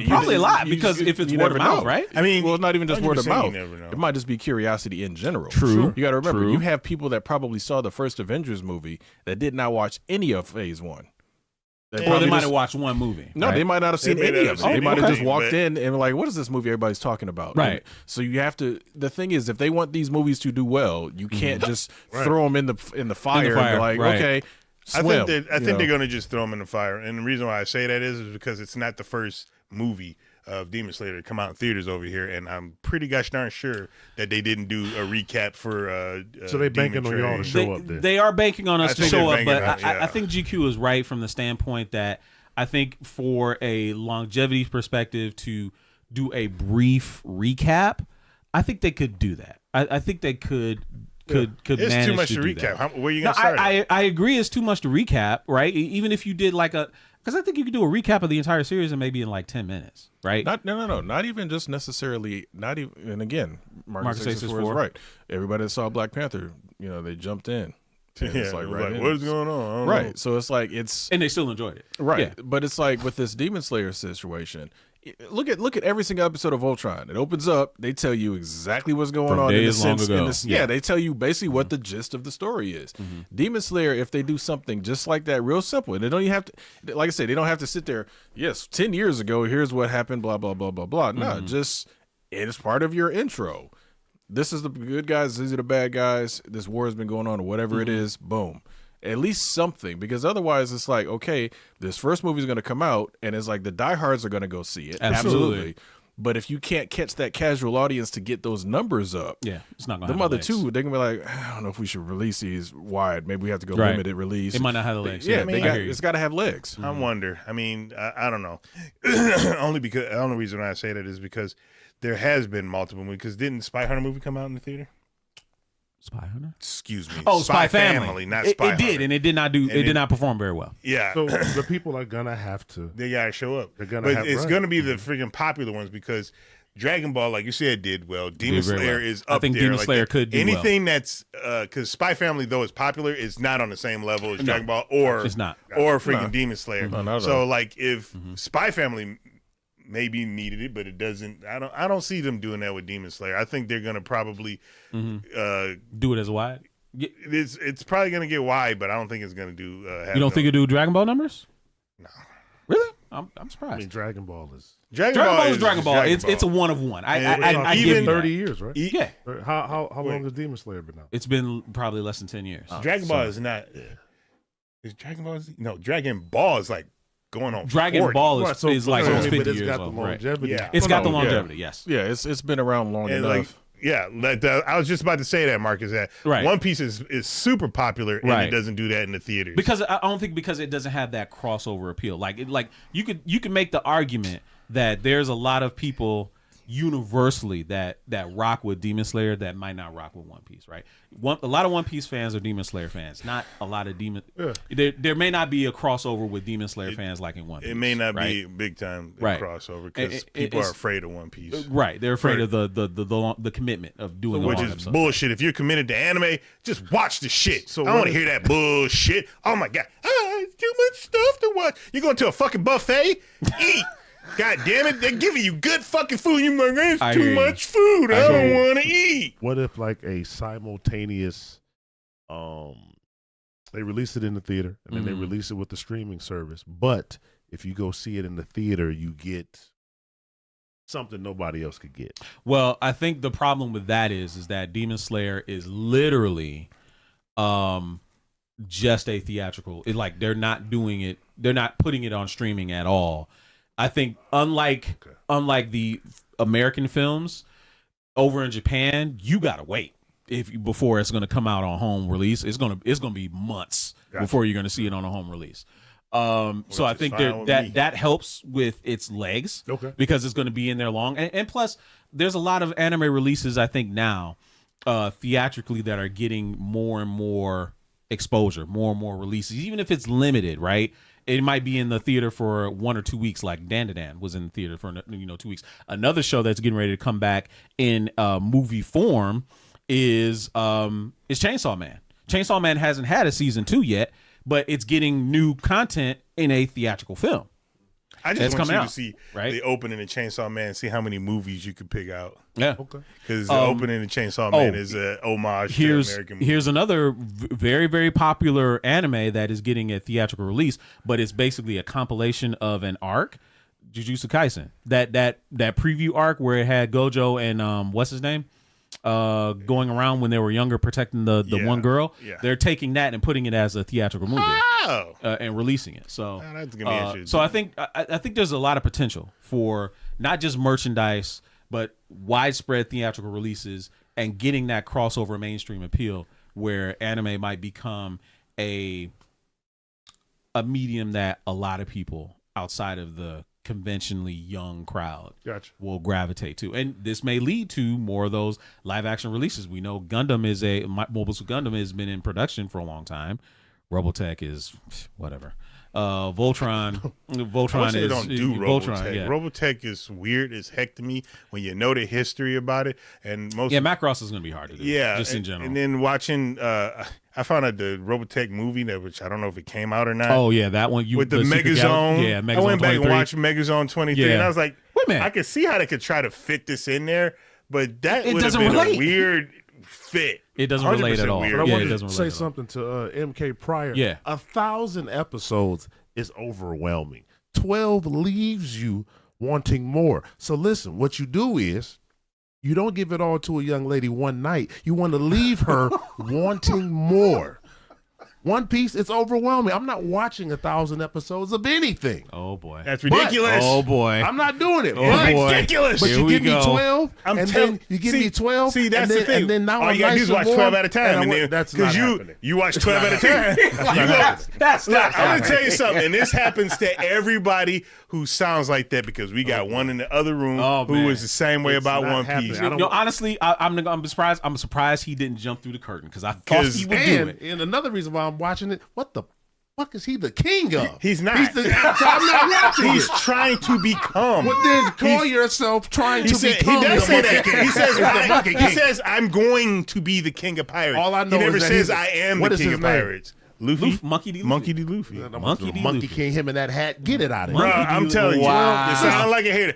Probably a lot you because just- if it's you word of never mouth, know. right? I mean, well, not even just word of 100% you mouth. never know. It might just be curiosity in general. True. You got to remember, True. you have people that probably saw the first Avengers movie that did not watch any of Phase 1. Or they probably might just- have watched one movie. No, right? they might not have seen They may any not of it. have They seen might have just anything, walked but- in and were like, what is this movie everybody's talking about? Right. And so you have to, the thing is, if they want these movies to do well, you can't just throw them in the fire, and be like, right. okay, I swim. think they're gonna just throw them in the fire, and the reason why I say that is because it's not the first movie of Demon Slayer to come out in theaters over here, and I'm pretty gosh darn sure that they didn't do a recap for. So they Demon banking on y'all to Train. show up there. They are banking on us I to think show they're up, but banking on- I think GQ is right from the standpoint that I think for a longevity perspective to do a brief recap, I think they could do that. I think they could It's manage too much to do recap. that. Where are you No, gonna start? I agree. It's too much to recap, right? Even if you did like because I think you could do a recap of the entire series and maybe in like 10 minutes, right? No. Not even just necessarily. Not even. And again, Marcus 664 is right. Everybody that saw Black Panther, they jumped in. And Yeah, it's like it was right like, in. what is going on? I don't Right. know. So it's like it's And they still enjoyed it, right. Yeah. But it's like with this Demon Slayer situation. Look at every single episode of Voltron. It opens up. They tell you exactly what's going From on. days long ago. Yeah, they tell you basically what the gist of the story is. Demon Slayer, if they do something just like that, real simple, and they don't even have to, like I said, they don't have to sit there. Yes, 10 years ago, here's what happened. Blah blah blah blah blah. No, just it is part of your intro. This is the good guys. These are the bad guys. This war has been going on, or whatever it is. Boom. At least something, because otherwise it's like, okay, this first movie is going to come out, and it's like the diehards are going to go see it. Absolutely. But if you can't catch that casual audience to get those numbers up, Yeah, it's not going to them have other legs. two, they're going to be like, I don't know if we should release these wide. Maybe we have to go Right. limited release. It might not have the legs. Yeah, I hear you. it's got to have legs. I wonder. I mean, I don't know. Only because the only reason I say that is because there has been multiple movies. Because didn't Spy Hunter movie come out in the theater? Spy Hunter? Excuse me. Oh, Spy Family. not It Spy did, Hunter. and it did not do. And It did it- not perform very well. Yeah. So the people are gonna have to. They gotta show up. They're gonna but have- it's right. gonna be the freaking popular ones because Dragon Ball, like you said, did well. Demon very Slayer well. is I up think there. Demon Like Slayer could do anything that's because Spy Family though is popular, is not on the same level as Dragon Ball or it's not. or freaking Demon Slayer. No, not at so all. like if Spy Family maybe needed it, but it doesn't. I don't see them doing that with Demon Slayer. I think they're gonna probably Do it as wide. it's probably gonna get wide, but I don't think it's gonna do. You don't think it'll do Dragon Ball numbers? No. Really? I'm I surprised. mean, Dragon Ball is. Dragon Dragon Ball is just Dragon Ball. Dragon It's a one of one. I And give even you that. 30 years, right? Yeah, How Wait. long has Demon Slayer been out? it's been probably less than 10 years. Dragon Ball is not. Is Dragon Ball? No, Dragon Ball is like going on. Dragon 40. Ball Right, is like I mean, almost but 50 it's years got old. the Right. longevity. Yeah. It's got the no, yeah. longevity. Yes. Yeah, it's been around long And enough. like, yeah, I was just about to say that, Marcus. That Right. One Piece is super popular, and Right. it doesn't do that in the theaters. Because I don't think because it doesn't have that crossover appeal. Like you could make the argument that there's a lot of people universally that rock with Demon Slayer that might not rock with One Piece, right? A lot of One Piece fans are Demon Slayer fans. Not a lot of Demon. Yeah. There may not be a crossover with Demon Slayer fans like in One Piece. It may not right? be big time right. crossover because people are afraid of One Piece. Right, they're afraid of the commitment of doing which is bullshit. If you're committed to anime, just watch the shit. So I don't want to hear that bullshit. Oh my god, it's too much stuff to watch. You going to a fucking buffet? Eat. God damn it, they're giving you good fucking food. You're like, it's too much food. I don't want to eat. What if like a simultaneous, they release it in the theater and then they release it with the streaming service. But if you go see it in the theater, you get something nobody else could get. Well, I think the problem with that is that Demon Slayer is literally just a theatrical. Like they're not doing it. They're not putting it on streaming at all. I think unlike the American films over in Japan, you gotta wait before it's gonna come out on home release. It's gonna be months before you're gonna see it on a home release. So I think that helps with its legs, because it's gonna be in there long. And plus, there's a lot of anime releases I think now theatrically that are getting more and more exposure, more and more releases, even if it's limited, right? It might be in the theater for 1 or 2 weeks, like Dandadan was in the theater for 2 weeks. Another show that's getting ready to come back in movie form is Chainsaw Man. Chainsaw Man hasn't had a season 2 yet, but it's getting new content in a theatrical film. I just want you to see right? the opening of Chainsaw Man, see how many movies you could pick out. Yeah. Okay. Because the opening of Chainsaw Man is an homage to American movies. Here's another very, very popular anime that is getting a theatrical release, but it's basically a compilation of an arc, Jujutsu Kaisen. That preview arc where it had Gojo and what's his name? Going around when they were younger protecting the one girl. Yeah. They're taking that and putting it as a theatrical movie and releasing it. So that's gonna be interesting. So I think there's a lot of potential for not just merchandise but widespread theatrical releases and getting that crossover mainstream appeal where anime might become a medium that a lot of people outside of the conventionally young crowd will gravitate to. And this may lead to more of those live action releases. We know Mobile Suit Gundam has been in production for a long time. Robotech is whatever. Voltron is don't do Robotech. Yeah. Robotech is weird as heck to me when you know the history about it. And Macross is going to be hard to do. Yeah, just in general. And then watching, I found out the Robotech movie which I don't know if it came out or not. Oh yeah, that one with the Megazone. Yeah, Megazone. I went back 23. and watched Megazone 23, and I was like, wait a minute. I could see how they could try to fit this in there, but that would have been a weird fit. It doesn't relate at all. But I want to say something to MK Pryor. Yeah. 1,000 episodes is overwhelming. 12 leaves you wanting more. So listen, what you do is you don't give it all to a young lady one night. You want to leave her wanting more. One Piece, it's overwhelming. I'm not watching 1,000 episodes of anything. Oh boy, that's ridiculous. Oh boy, I'm not doing it. Ridiculous. But you give me 12, then you give me 12. See, that's the thing. And then now all you gotta do is watch 12 at a time. That's not happening. You watch 12 at a time. That's not. I'm gonna tell you something, and this happens to everybody who sounds like that because we got one in the other room who is the same way about One Piece. Honestly, I'm surprised. I'm surprised he didn't jump through the curtain because I thought he would do it. And another reason why I'm watching it, what the fuck is he the king of? He's not. So I'm not watching. He's trying to become. Well, then call yourself trying to become. He does say that. He says, I'm going to be the king of pirates. All I know he never is that says I am the king of pirates. Luffy? Monkey D. Luffy. Monkey King, him in that hat. Get it out of here. Bro, I'm telling you. It sounds like a hater.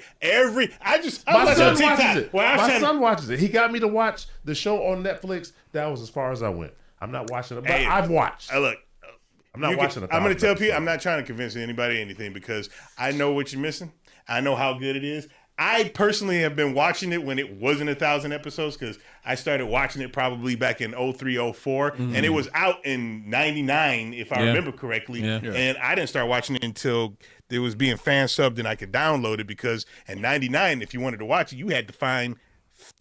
My son watches it. My son watches it. He got me to watch the show on Netflix. That was as far as I went. I'm not watching it, but I've watched. Look. I'm not watching it. I'm going to tell people, I'm not trying to convince anybody anything because I know what you're missing. I know how good it is. I personally have been watching it when it wasn't 1,000 episodes because I started watching it probably back in 03, 04, and it was out in 99, if I remember correctly. Yeah. And I didn't start watching it until it was being fan subbed and I could download it because in 99, if you wanted to watch it, you had to find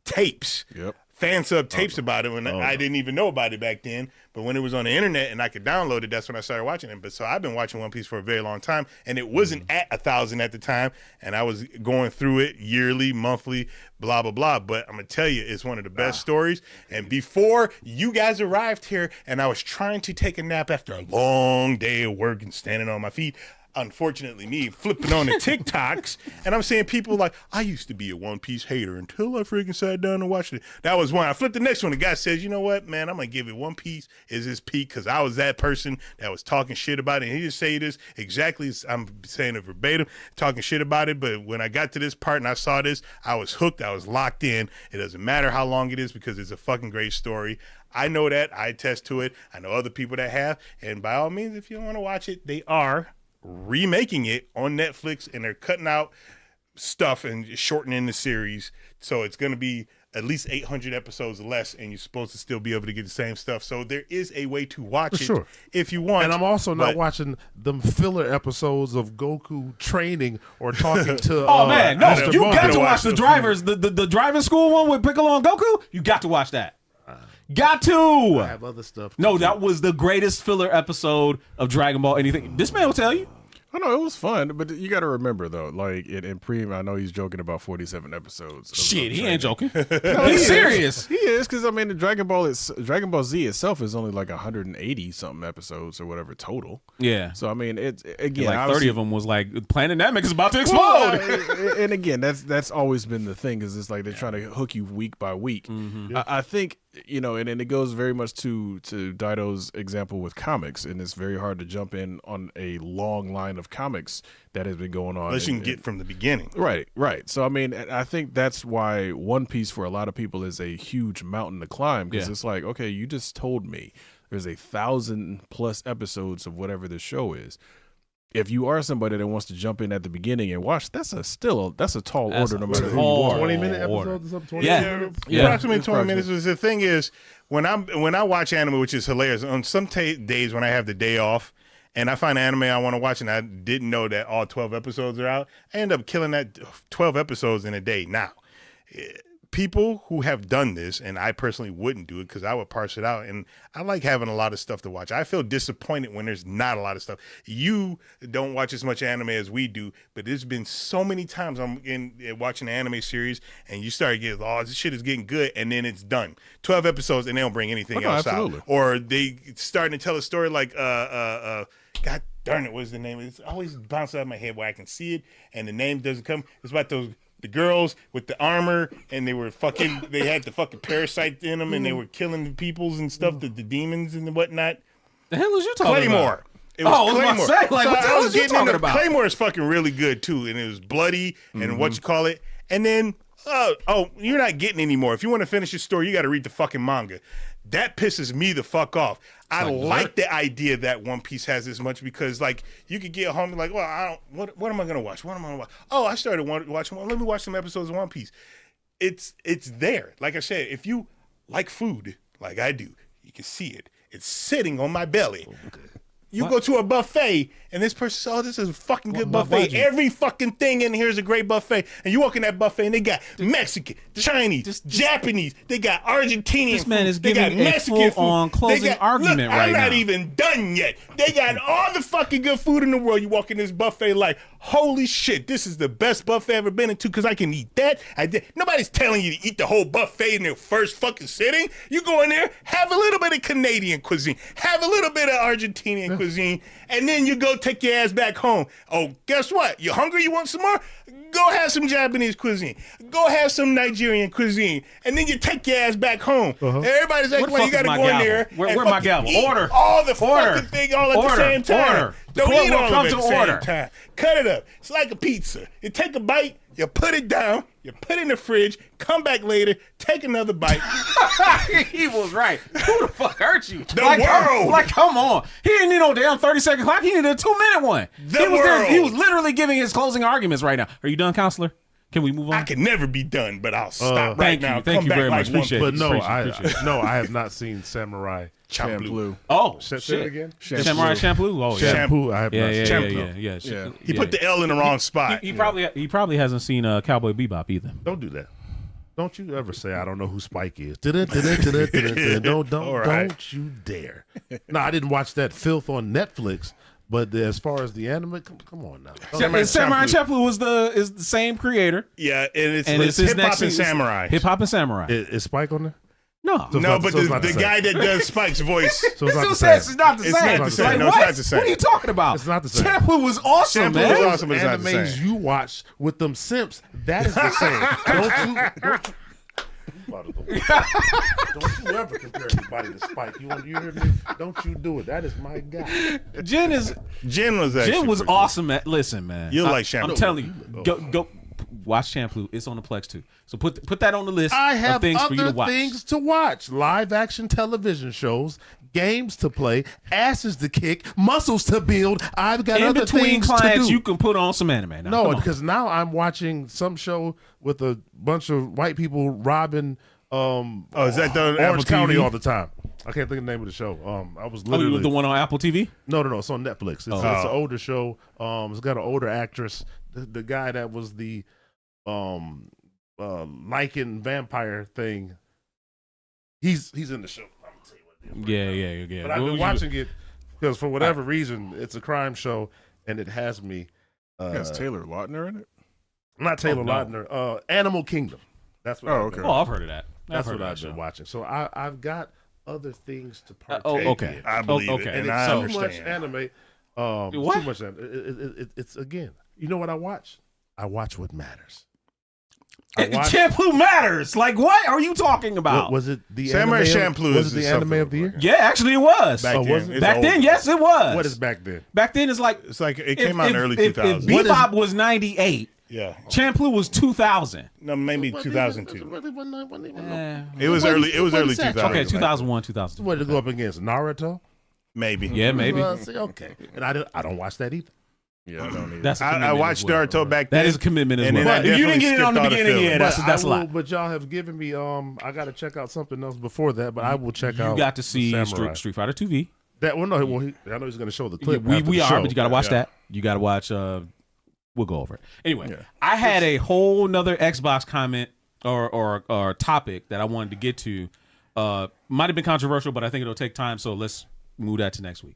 tapes. Yep. fan sub tapes about it when I didn't even know about it back then. But when it was on the internet and I could download it, that's when I started watching it. But so I've been watching One Piece for a very long time, and it wasn't at 1,000 at the time, and I was going through it yearly, monthly, blah, blah, blah. But I'm going to tell you, it's one of the best stories. And before you guys arrived here and I was trying to take a nap after a long day of work and standing on my feet, unfortunately me flipping on the TikToks, and I'm seeing people like, I used to be a One Piece hater until I freaking sat down and watched it. That was one. I flipped the next one. The guy says, you know what, man, I'm going to give it One Piece is his peak, because I was that person that was talking shit about it. And he just say this exactly, I'm saying it verbatim, talking shit about it. But when I got to this part and I saw this, I was hooked. I was locked in. It doesn't matter how long it is because it's a fucking great story. I know that. I attest to it. I know other people that have. And by all means, if you want to watch it, they are remaking it on Netflix, and they're cutting out stuff and shortening the series, so it's going to be at least 800 episodes less, and you're supposed to still be able to get the same stuff. So there is a way to watch it if you want. And I'm also not watching them filler episodes of Goku training or talking to oh man, no, Mr. you Bump. got to watch the drivers, the driving school one with Piccolo and Goku. You got to watch that. Got to. I have other stuff. No, that was the greatest filler episode of Dragon Ball anything. This man will tell you. I know it was fun, but you got to remember though, like in Preem, I know he's joking about 47 episodes. Shit, he ain't joking. He's serious. He is, because I mean, the Dragon Ball Z itself is only like 180 something episodes or whatever total. Yeah. So I mean, it's again, like 30 of them was like Planet Namek is about to explode. Well, and again, that's always been the thing, is it's like they're trying to hook you week by week. Mm-hmm. I think, you know, and it goes very much to Dido's example with comics, and it's very hard to jump in on a long line of comics that has been going on. Unless you can get from the beginning. Right. So, I mean, I think that's why One Piece for a lot of people is a huge mountain to climb, because it's like, okay, you just told me there's 1,000+ episodes of whatever the show is. If you are somebody that wants to jump in at the beginning and watch, that's a tall order, no matter who you are. 20-minute episodes or something. Approximately 20 minutes. The thing is, when I watch anime, which is hilarious, on some days when I have the day off and I find anime I want to watch and I didn't know that all 12 episodes are out, I end up killing that 12 episodes in a day. Now, people who have done this, and I personally wouldn't do it because I would parse it out, and I like having a lot of stuff to watch. I feel disappointed when there's not a lot of stuff. You don't watch as much anime as we do, but there's been so many times I'm watching an anime series and you start getting, oh, this shit is getting good, and then it's done. 12 episodes and they don't bring anything else out. Or they starting to tell a story like God darn it, what's the name? It's always bounced out of my head where I can see it and the name doesn't come. It's about the girls with the armor, and they had the fucking parasite in them, and they were killing the peoples and stuff, the demons and whatnot. The hell is you talking about? It was Claymore. I was about to say, like, what the hell is you talking about? Claymore is fucking really good too, and it was bloody and what you call it. And then, you're not getting any more. If you want to finish your story, you got to read the fucking manga. That pisses me the fuck off. I like the idea that One Piece has this much, because like you could get home and like, well, what am I gonna watch? What am I gonna watch? Oh, I started watching. Well, let me watch some episodes of One Piece. It's there. Like I said, if you like food like I do, you can see it. It's sitting on my belly. You go to a buffet, and this person says, oh, this is a fucking good buffet. Every fucking thing in here is a great buffet. And you walk in that buffet, and they got Mexican, Chinese, Japanese. They got Argentinian. This man is giving a full-on closing argument right now. I'm not even done yet. They got all the fucking good food in the world. You walk in this buffet like, holy shit, this is the best buffet I've ever been into because I can eat that. Nobody's telling you to eat the whole buffet in their first fucking sitting. You go in there, have a little bit of Canadian cuisine, have a little bit of Argentinian cuisine, and then you go take your ass back home. Oh, guess what? You hungry? You want some more? Go have some Japanese cuisine. Go have some Nigerian cuisine. And then you take your ass back home. Everybody's like, well, you got to go in there. Where my gavel? Order. All the fucking thing all at the same time. Don't eat all of it at the same time. Cut it up. It's like a pizza. You take a bite, you put it down, you put it in the fridge, come back later, take another bite. He was right. Who the fuck hurt you? The world. Like, come on. He didn't need no damn 30-second clock. He needed a 2-minute one. He was literally giving his closing arguments right now. Are you done, counselor? Can we move on? I can never be done, but I'll stop right now. Thank you very much. Appreciate it. But no, I have not seen Samurai Champloo. Oh, say it again? Samurai Champloo. Oh, yeah. Shampoo. I have not seen Champloo. Yeah. He put the L in the wrong spot. He probably hasn't seen Cowboy Bebop either. Don't do that. Don't you ever say I don't know who Spike is. Don't you dare. No, I didn't watch that filth on Netflix. But as far as the anime, come on now. Samurai Champloo is the same creator. Yeah, and it's Hip Hop and Samurai. Hip Hop and Samurai. Is Spike on there? No, So No, it's but not the guy that does Spike's voice. So it's not the says same. it's not the It's same. not the same. Like, No, it's what? not the same. What are you talking about? It's not the same. Champloo was awesome, Champloo man. was awesome, but it's not the Animes same. you watch with them simps, that is the same. Don't you ever compare anybody to Spike. You hear me? Don't you do it. That is my guy. Jen was actually pretty awesome. Listen, man. You'll like Champloo. I'm telling you, go watch Champloo. It's on the Plex too. So put that on the list. I have of things for you to other watch. things to watch. Live action television shows, games to play, asses to kick, muscles to build. I've got In other between things to clients, do. you can put on some anime. Now, No, come on. because now I'm watching some show with a bunch of white people robbing is that the Apple Orange County TV? all the time. I can't think of the name of the show. I was Oh, literally the one on Apple TV? No, it's on Netflix. It's an older show. It's got an older actress. The guy that was the Lycan vampire thing. He's in the show. I'm gonna tell you what it is. Yeah. But I've been watching it because for whatever reason, it's a crime show and it has me. Has Taylor Lautner in it? Not Taylor no. Lautner. Animal Kingdom. That's what. okay. Oh, I've heard of that. That's heard what of I've that been show. watching. So I've got other things to partake okay. in. I believe okay. it, And and I it's too understand. much anime. What? Too much anime. It's again. You know what I watch? I watch what matters. Champloo matters. Like, what are you talking about? What, was it the Samurai anime? Champloo Was is it the something anime of the year? Yeah, actually, it was. Back Oh, then, was it? It's Back then, old. yes, it was. What is back then? Back then? It's like It's like it came out in early If 2000s. Bebop was 98, Yeah, Champloo was 2000. no, maybe 2002. It It was early. It was early that? 2000s. Okay, 2001, 2002. What to go up against Naruto? Maybe. Yeah, maybe. See, okay, and I don't watch that either. Yeah, I don't need That's a I commitment watched as well. Naruto back then. That is a commitment as and well. then I If you didn't definitely get it on the skipped all the beginning, yeah, filler. that's a I will, lot. But y'all have given me. I got to check out something else before that. But I will check out. You got to see Samurai. Street Fighter 2V. That well, no. Well, I know he's going to show the clip. We after the are, show. but you got to watch Yeah. that. You got to watch. We'll go over it anyway. Yeah. I had a whole nother Xbox comment or topic that I wanted to get to. Might have been controversial, but I think it'll take time. So let's move that to next week.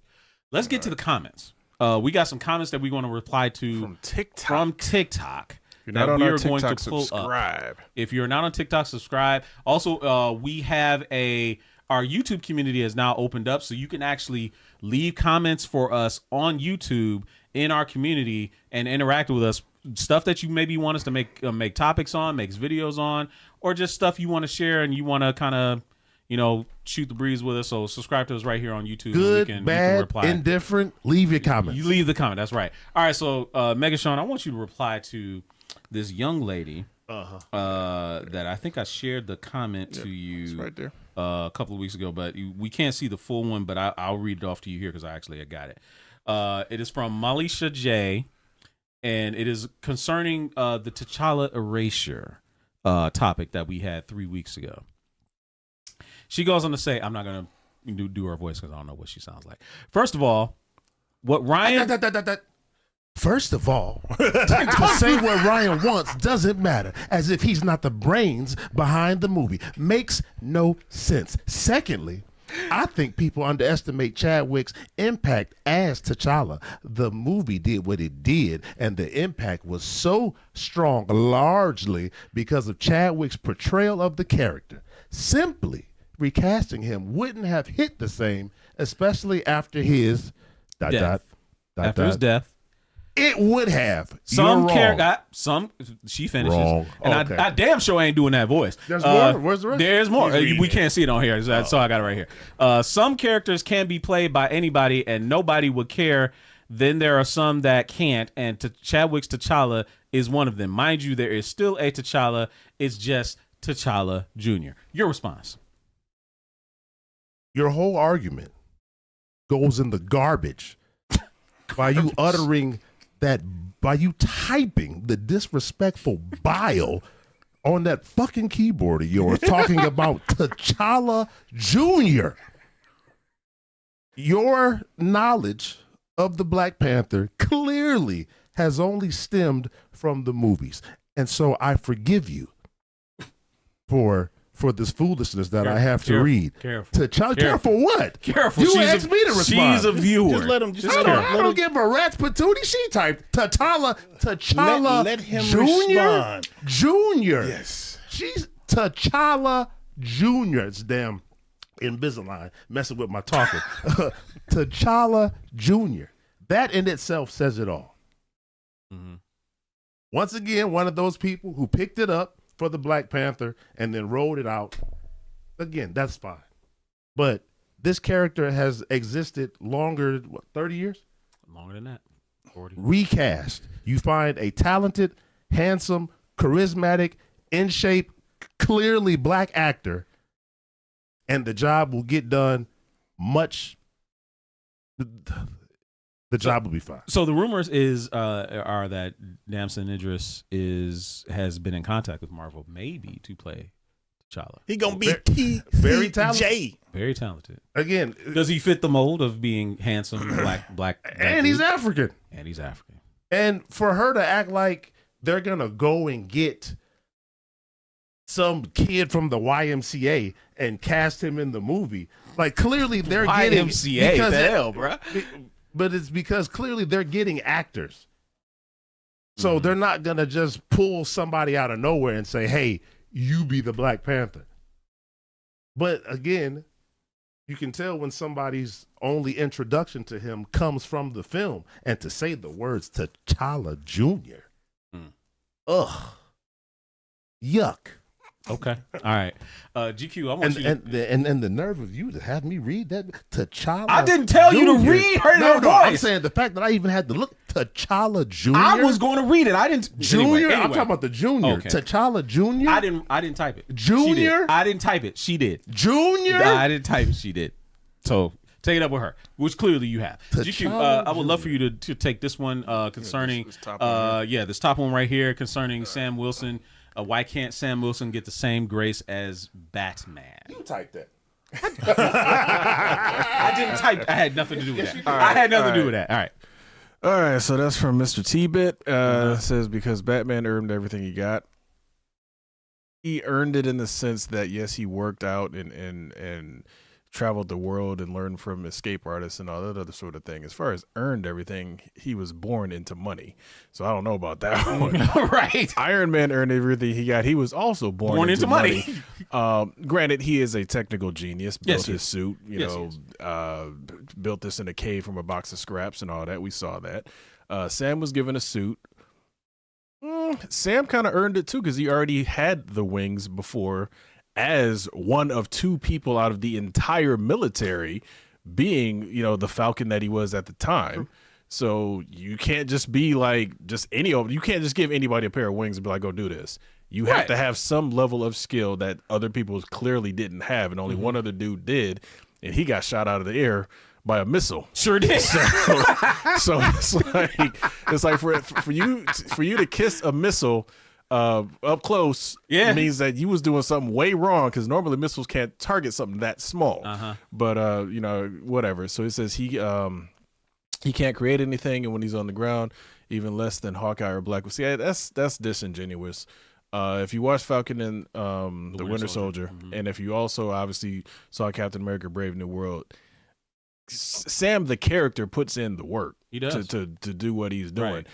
Let's get to the comments. We got some comments that we want to reply to From TikTok. If If you're not on our TikTok, subscribe. If you're not on TikTok, subscribe. Also, we have our YouTube community has now opened up, so you can actually leave comments for us on YouTube in our community and interact with us. Stuff that you maybe want us to make topics on, makes videos on, or just stuff you want to share and you want to kind of, shoot the breeze with us. So subscribe to us right here on YouTube. Good, we can bad, reply. indifferent. Leave your comments. You leave the comment. That's right. All right. So, Mega Sean, I want you to reply to this young lady that I think I shared the comment to you It's right there. a couple of weeks ago, but we can't see the full one, but I'll read it off to you here because I got it. It is from Malisha J, and it is concerning the T'Challa erasure topic that we had 3 weeks ago. She goes on to say, I'm not going to do her voice because I don't know what she sounds like. First of all, what Ryan... First of all, to say what Ryan wants doesn't matter, as if he's not the brains behind the movie. Makes no sense. Secondly, I think people underestimate Chadwick's impact as T'Challa. The movie did what it did, and the impact was so strong, largely because of Chadwick's portrayal of the character. Simply recasting him wouldn't have hit the same, especially after his death. His death. It would have. Some You're wrong. she finishes, Wrong. and Okay. I damn sure ain't doing that voice. There's more? Where's the rest? There's more. He's reading We it. can't see it on here, so I got it right here. Some characters can be played by anybody, and nobody would care. Then there are some that can't, and Chadwick's T'Challa is one of them. Mind you, there is still a T'Challa. It's just T'Challa Jr. Your response? Your whole argument goes in the garbage by you uttering that, by you typing the disrespectful bile on that fucking keyboard of yours, talking about T'Challa Jr. Your knowledge of the Black Panther clearly has only stemmed from the movies. And so I forgive you. for this foolishness that I Careful, have to careful, read. careful, T'Challa, careful. careful what? Careful. You asked me to respond. She's a viewer. Just let him. Just I let him. don't give a rat's patootie. She typed T'Challa Let him Junior. respond. Junior. Yes. She's T'Challa Junior. It's damn Invisalign messing with my talking. T'Challa Junior. That in itself says it all. Mhm. Once again, one of those people who picked it up for the Black Panther and then rolled it out. Again, that's fine. But this character has existed longer, 30 years? Longer than that. 40. Recast. You find a talented, handsome, charismatic, in shape, clearly black actor, and the job will get done much. The job will be fine. So the rumors are that Damson Idris has been in contact with Marvel, maybe to play T'Challa. He gonna be very talented. Very talented. Again, Does he fit the mold of being handsome, black and he's dude? African. And he's African. And for her to act like they're gonna go and get some kid from the YMCA and cast him in the movie, like clearly they're getting YMCA, because the hell, bro. But it's because clearly they're getting actors. So they're not going to just pull somebody out of nowhere and say, hey, you be the Black Panther. But again, you can tell when somebody's only introduction to him comes from the film. And to say the words T'Challa Jr. Ugh. Yuck. Okay. All right. GQ, I want you to... And the nerve of you to have me read that T'Challa. I didn't tell you to Jr. read her No, voice. I'm saying the fact that I even had to look T'Challa Jr. I was going to read it. I didn't. Junior. Anyway. I'm talking about the Junior. Okay. T'Challa Junior. I didn't type it. Junior? She did. I didn't type it. She did. Junior. I didn't type it. She did. So take it up with her, which clearly you have. GQ, I would love for you to take this one concerning. This top one this top one right here concerning Sam Wilson. Why can't Sam Wilson get the same grace as Batman? You typed that. I didn't type. I had nothing to do with that. I had nothing to do with that. All right. All right, so that's from Mr. T-Bit. Says because Batman earned everything he got. He earned it in the sense that yes, he worked out and traveled the world and learned from escape artists and all that other sort of thing. As far as earned everything, he was born into money. So I don't know about that one. Right. Iron Man earned everything he got. He was also born into money. Granted, he is a technical genius. Built his suit, built this in a cave from a box of scraps and all that. We saw that. Sam was given a suit. Sam kind of earned it too because he already had the wings before, as one of two people out of the entire military being, the Falcon that he was at the time. So you can't just be like you can't just give anybody a pair of wings and be like, go do this. You have to have some level of skill that other people clearly didn't have. And only one other dude did. And he got shot out of the air by a missile. Sure did. So it's like for you to kiss a missile up close means that you was doing something way wrong, because normally missiles can't target something that small. But whatever. So it says he can't create anything, and when he's on the ground, even less than Hawkeye or Black. See, that's disingenuous. If you watch Falcon and the Winter Soldier, and if you also obviously saw Captain America: Brave New World, Sam the character puts in the work. He does to do what he's doing. Right.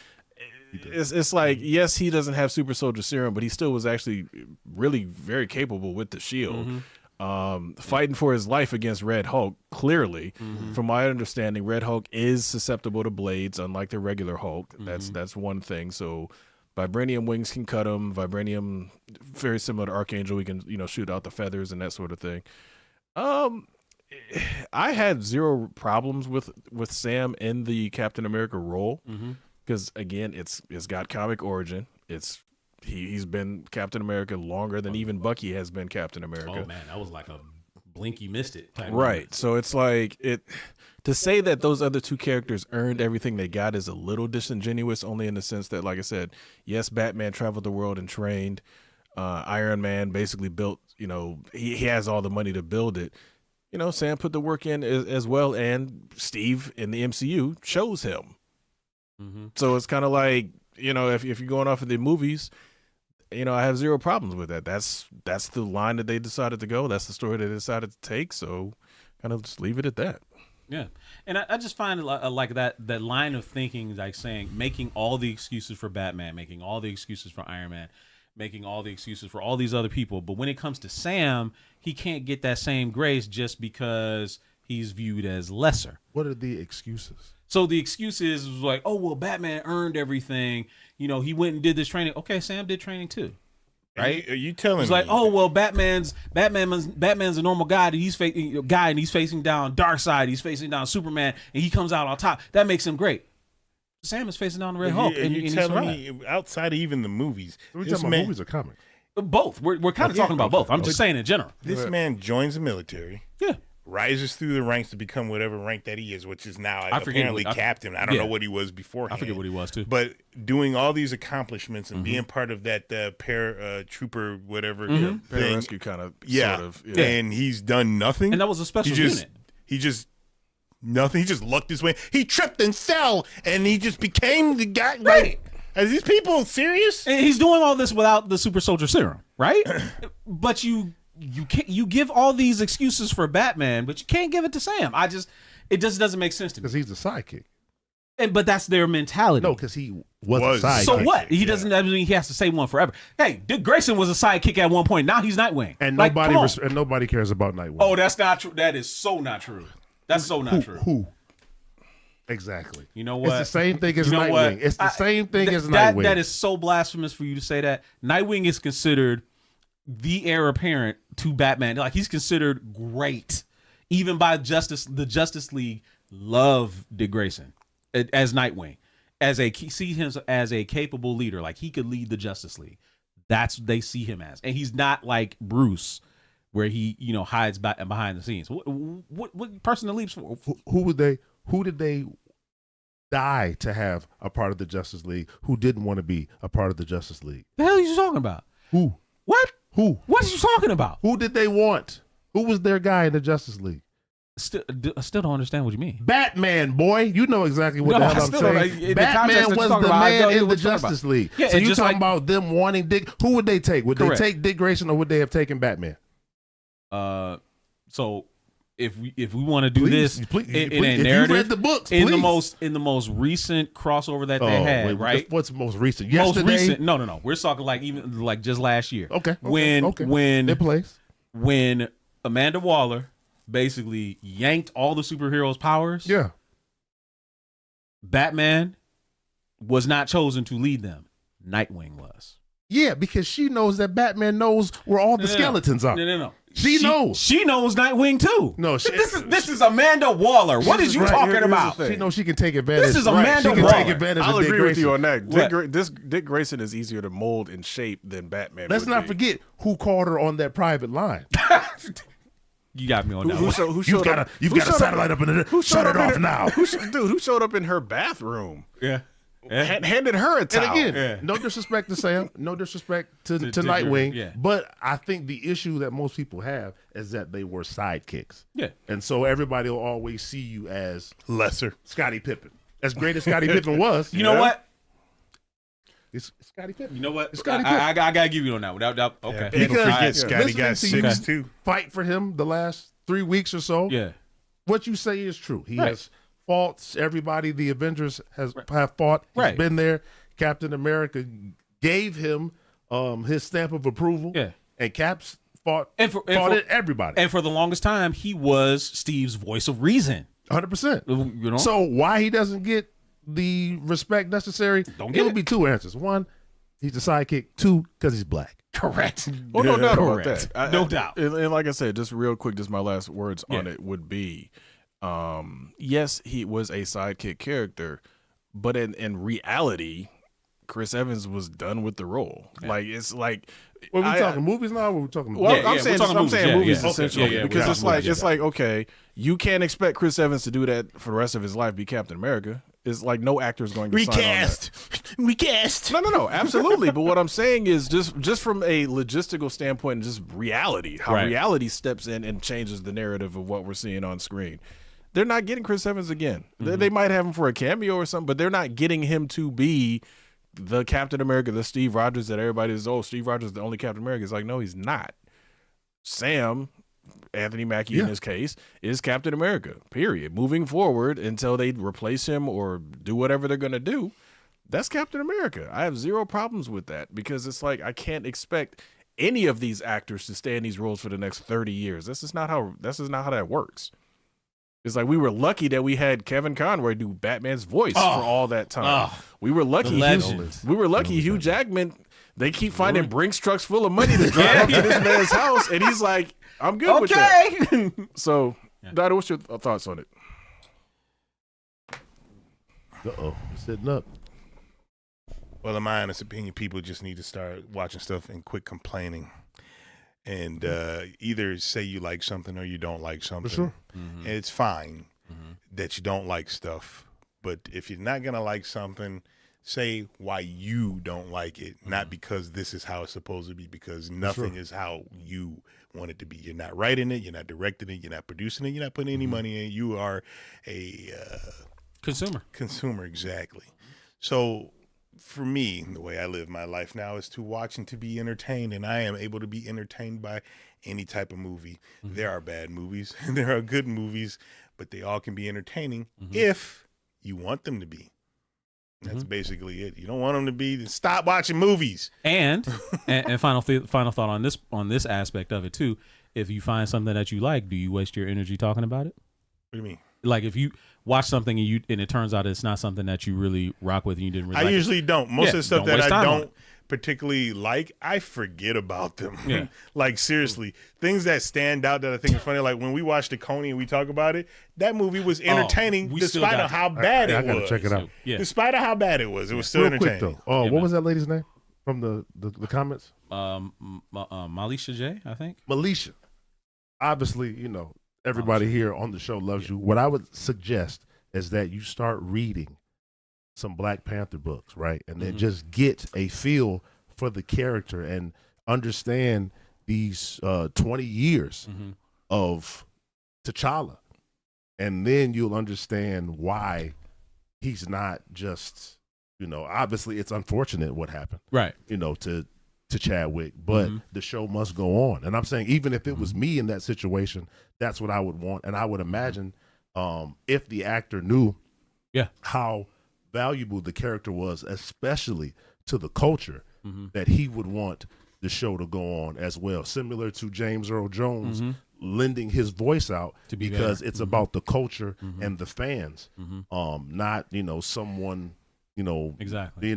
It's like, yes, he doesn't have super soldier serum, but he still was actually really very capable with the shield. Fighting for his life against Red Hulk, clearly. From my understanding, Red Hulk is susceptible to blades, unlike the regular Hulk. That's one thing. So vibranium wings can cut him. Vibranium, very similar to Archangel, we can shoot out the feathers and that sort of thing. I had zero problems with Sam in the Captain America role. Because again, it's got comic origin. He's been Captain America longer than even Bucky has been Captain America. Oh man, that was like a blink you missed it. Right. So it's like to say that those other two characters earned everything they got is a little disingenuous, only in the sense that, like I said, yes, Batman traveled the world and trained. Iron Man basically built. He has all the money to build it. Sam put the work in as well, and Steve in the MCU chose him. So it's kind of like, if you're going off of the movies, I have zero problems with that. That's the line that they decided to go. That's the story they decided to take. So kind of just leave it at that. Yeah, and I just find like that line of thinking, like saying, making all the excuses for Batman, making all the excuses for Iron Man, making all the excuses for all these other people. But when it comes to Sam, he can't get that same grace just because he's viewed as lesser. What are the excuses? So the excuse is like, oh, well, Batman earned everything. He went and did this training. Okay, Sam did training too. Right? Are you telling me? It's like, oh, well, Batman's a normal guy, and he's facing down Darkseid, he's facing down Superman, and he comes out on top. That makes him great. Sam is facing down the Red Hulk, and you telling me outside of even the movies, Are we talking about movies or comics? Both. We're kind of talking about both. I'm just saying in general. This man joins the military. Yeah. Rises through the ranks to become whatever rank that he is, which is now apparently captain. I don't know what he was beforehand. I forget what he was too. But doing all these accomplishments and being part of that trooper whatever thing, Pararescue kind of, sort of, and he's done nothing. And that was a special unit. He just nothing. He just lucked his way. He tripped and fell, and he just became the guy. Right. Like, are these people serious? And he's doing all this without the super soldier serum, right? But you give all these excuses for Batman, but you can't give it to Sam. It just doesn't make sense to me. Because he's the sidekick. But that's their mentality. No, because he was a sidekick. So what? He doesn't. I mean, he has to say one forever. Hey, Dick Grayson was a sidekick at one point. Now he's Nightwing, and nobody cares about Nightwing. Oh, that's not true. That is so not true. That's so not true. Who? Exactly. You know what? It's the same thing as Nightwing. It's the same thing as Nightwing. That is so blasphemous for you to say that. Nightwing is considered the heir apparent to Batman. Like, he's considered great, even by the Justice League. Love Dick Grayson as Nightwing, see him as a capable leader. Like, he could lead the Justice League. They see him as, and he's not like Bruce, where he hides behind the scenes. What person that leaves for? Who did they die to have a part of the Justice League? Who didn't want to be a part of the Justice League? The hell are you talking about? Who? What? Who? What are you talking about? Who did they want? Who was their guy in the Justice League? I still don't understand what you mean. Batman, boy. You know exactly what the hell I'm saying. Batman was the man in the Justice League. Yeah, so you talking about them wanting Dick. Who would they take? Would they take Dick Grayson, or would they have taken Batman? So if we want to do in a narrative, you read the books, in the most recent crossover that they had, right? What's most recent? Yesterday? Most recent? No. We're talking like just last year. Okay. When Amanda Waller basically yanked all the superheroes' powers. Yeah. Batman was not chosen to lead them. Nightwing was. Yeah, because she knows that Batman knows where all the skeletons are. No. She knows. She knows Nightwing too. No, this is Amanda Waller. What is you talking about? She knows she can take advantage. This is Amanda Waller. Take advantage I'll of Dick agree with you on that. Dick Grayson is easier to mold and shape than Batman. Let's not forget who called her on that private line. You got me on that one. You've got a satellite up in there. Shut it off now. Who showed up in her bathroom? Yeah. Handed her a towel. And again, no disrespect to Sam, no disrespect to Nightwing, but I think the issue that most people have is that they were sidekicks. Yeah. And so everybody will always see you as lesser. Scottie Pippen. As great as Scottie Pippen was. You know what? It's Scottie Pippen. You know what? I gotta give you on that one. Okay. Yeah, because Scottie got 6'2". Fight for him the last 3 weeks or so. Yeah. What you say is true. He has faults. Everybody, the Avengers have fought. He's been there. Captain America gave him his stamp of approval. Yeah. And Cap's fought everybody. And for the longest time, he was Steve's voice of reason. 100%. You know? So why he doesn't get the respect necessary? It'll be two answers. One, he's a sidekick. Two, because he's black. Correct. Well, no doubt about that. No doubt. And like I said, just real quick, just my last words on it would be, yes, he was a sidekick character, but in reality, Chris Evans was done with the role. Yeah. Like, it's like, What are we talking movies now? Or are we talking? Well, I'm saying movies Yeah. essentially Yeah, because it's like okay, you can't expect Chris Evans to do that for the rest of his life. Be Captain America. It's like no actor is going to recast. No, absolutely. But what I'm saying is just from a logistical standpoint and just reality, how reality steps in and changes the narrative of what we're seeing on screen. They're not getting Chris Evans again. They might have him for a cameo or something, but they're not getting him to be the Captain America, the Steve Rogers that everybody is, Steve Rogers is the only Captain America. It's like, no, he's not. Sam, Anthony Mackie in this case, is Captain America, period. Moving forward until they replace him or do whatever they're going to do, that's Captain America. I have zero problems with that because it's like I can't expect any of these actors to stay in these roles for the next 30 years. This is not how that works. It's like we were lucky that we had Kevin Conroy do Batman's voice for all that time. We were lucky. Hugh Jackman. They keep finding Brinks trucks full of money to drive up to this man's house, and he's like, "I'm good with that." So, Dada, what's your thoughts on it? Sitting up. Well, in my honest opinion, people just need to start watching stuff and quit complaining. And either say you like something or you don't like something. For sure. And it's fine that you don't like stuff. But if you're not going to like something, say why you don't like it, not because this is how it's supposed to be, because nothing is how you want it to be. You're not writing it. You're not directing it. You're not producing it. You're not putting any money in it. You are a consumer, exactly. So for me, the way I live my life now is to watch and to be entertained, and I am able to be entertained by any type of movie. There are bad movies and there are good movies, but they all can be entertaining if you want them to be. That's basically it. You don't want them to be, then stop watching movies. And final thought on this aspect of it too. If you find something that you like, do you waste your energy talking about it? What do you mean? Like if you watch something and it turns out it's not something that you really rock with and you didn't really I usually don't. Most of the stuff that I don't particularly like, I forget about them. Yeah. Like seriously, things that stand out that I think are funny, like when we watched The Coney and we talk about it, that movie was entertaining despite of how bad it was. I gotta check it out. Yeah. Despite of how bad it was still entertaining. Quick though. What was that lady's name from the comments? Malisha J, I think. Malisha. Obviously, everybody here on the show loves you. What I would suggest is that you start reading some Black Panther books, right? And then just get a feel for the character and understand these 20 years of T'Challa. And then you'll understand why he's not just, obviously it's unfortunate what happened. Right. To Chadwick, but the show must go on. And I'm saying even if it was me in that situation, that's what I would want. And I would imagine if the actor knew how valuable the character was, especially to the culture, that he would want the show to go on as well. Similar to James Earl Jones lending his voice out because it's about the culture and the fans, not, someone, exactly.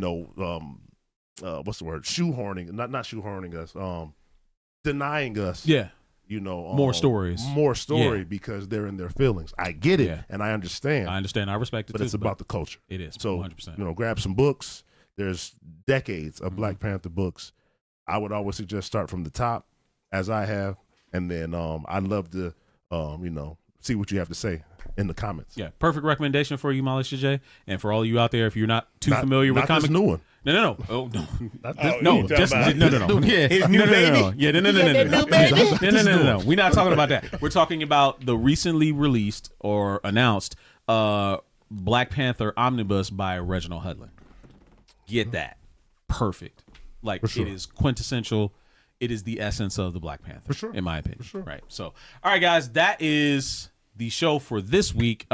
What's the word? Shoehorning, not shoehorning us, denying us. More story because they're in their feelings. I get it and I understand. I respect it but too, it's about the culture. It is. So 100%. Grab some books. There's decades of Black Panther books. I would always suggest start from the top, as I have, and then I'd love to see what you have to say in the comments. Yeah, perfect recommendation for you, Malisha J. And for all of you out there, if you're not familiar with comic, this new one. No. Oh no. No. Yeah, his new baby. Yeah, no. We're not talking about that. We're talking about the recently released or announced Black Panther Omnibus by Reginald Hudlin. Get that. Perfect. Like it is quintessential. It is the essence of the Black Panther, for sure, in my opinion. For sure. Right. So, all right, guys, that is the show for this week.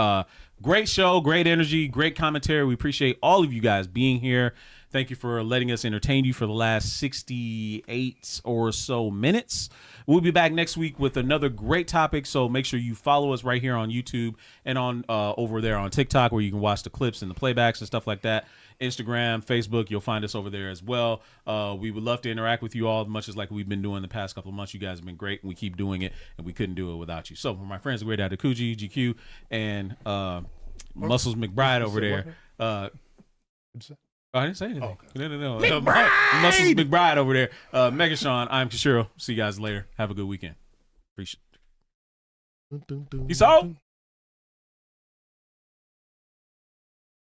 Great show, great energy, great commentary. We appreciate all of you guys being here. Thank you for letting us entertain you for the last 68 or so minutes. We'll be back next week with another great topic, so make sure you follow us right here on YouTube and on over there on TikTok, where you can watch the clips and the playbacks and stuff like that. Instagram, Facebook, you'll find us over there as well. We would love to interact with you all, much as like we've been doing the past couple of months. You guys have been great, and we keep doing it, and we couldn't do it without you. So for my friends, Great Dad Kuji, GQ, and Muscles McBride over there. I didn't say anything. Oh, okay. No. Muscles McBride over there. Megashawn, I'm Kishiro. See you guys later. Have a good weekend. Appreciate it. Peace out.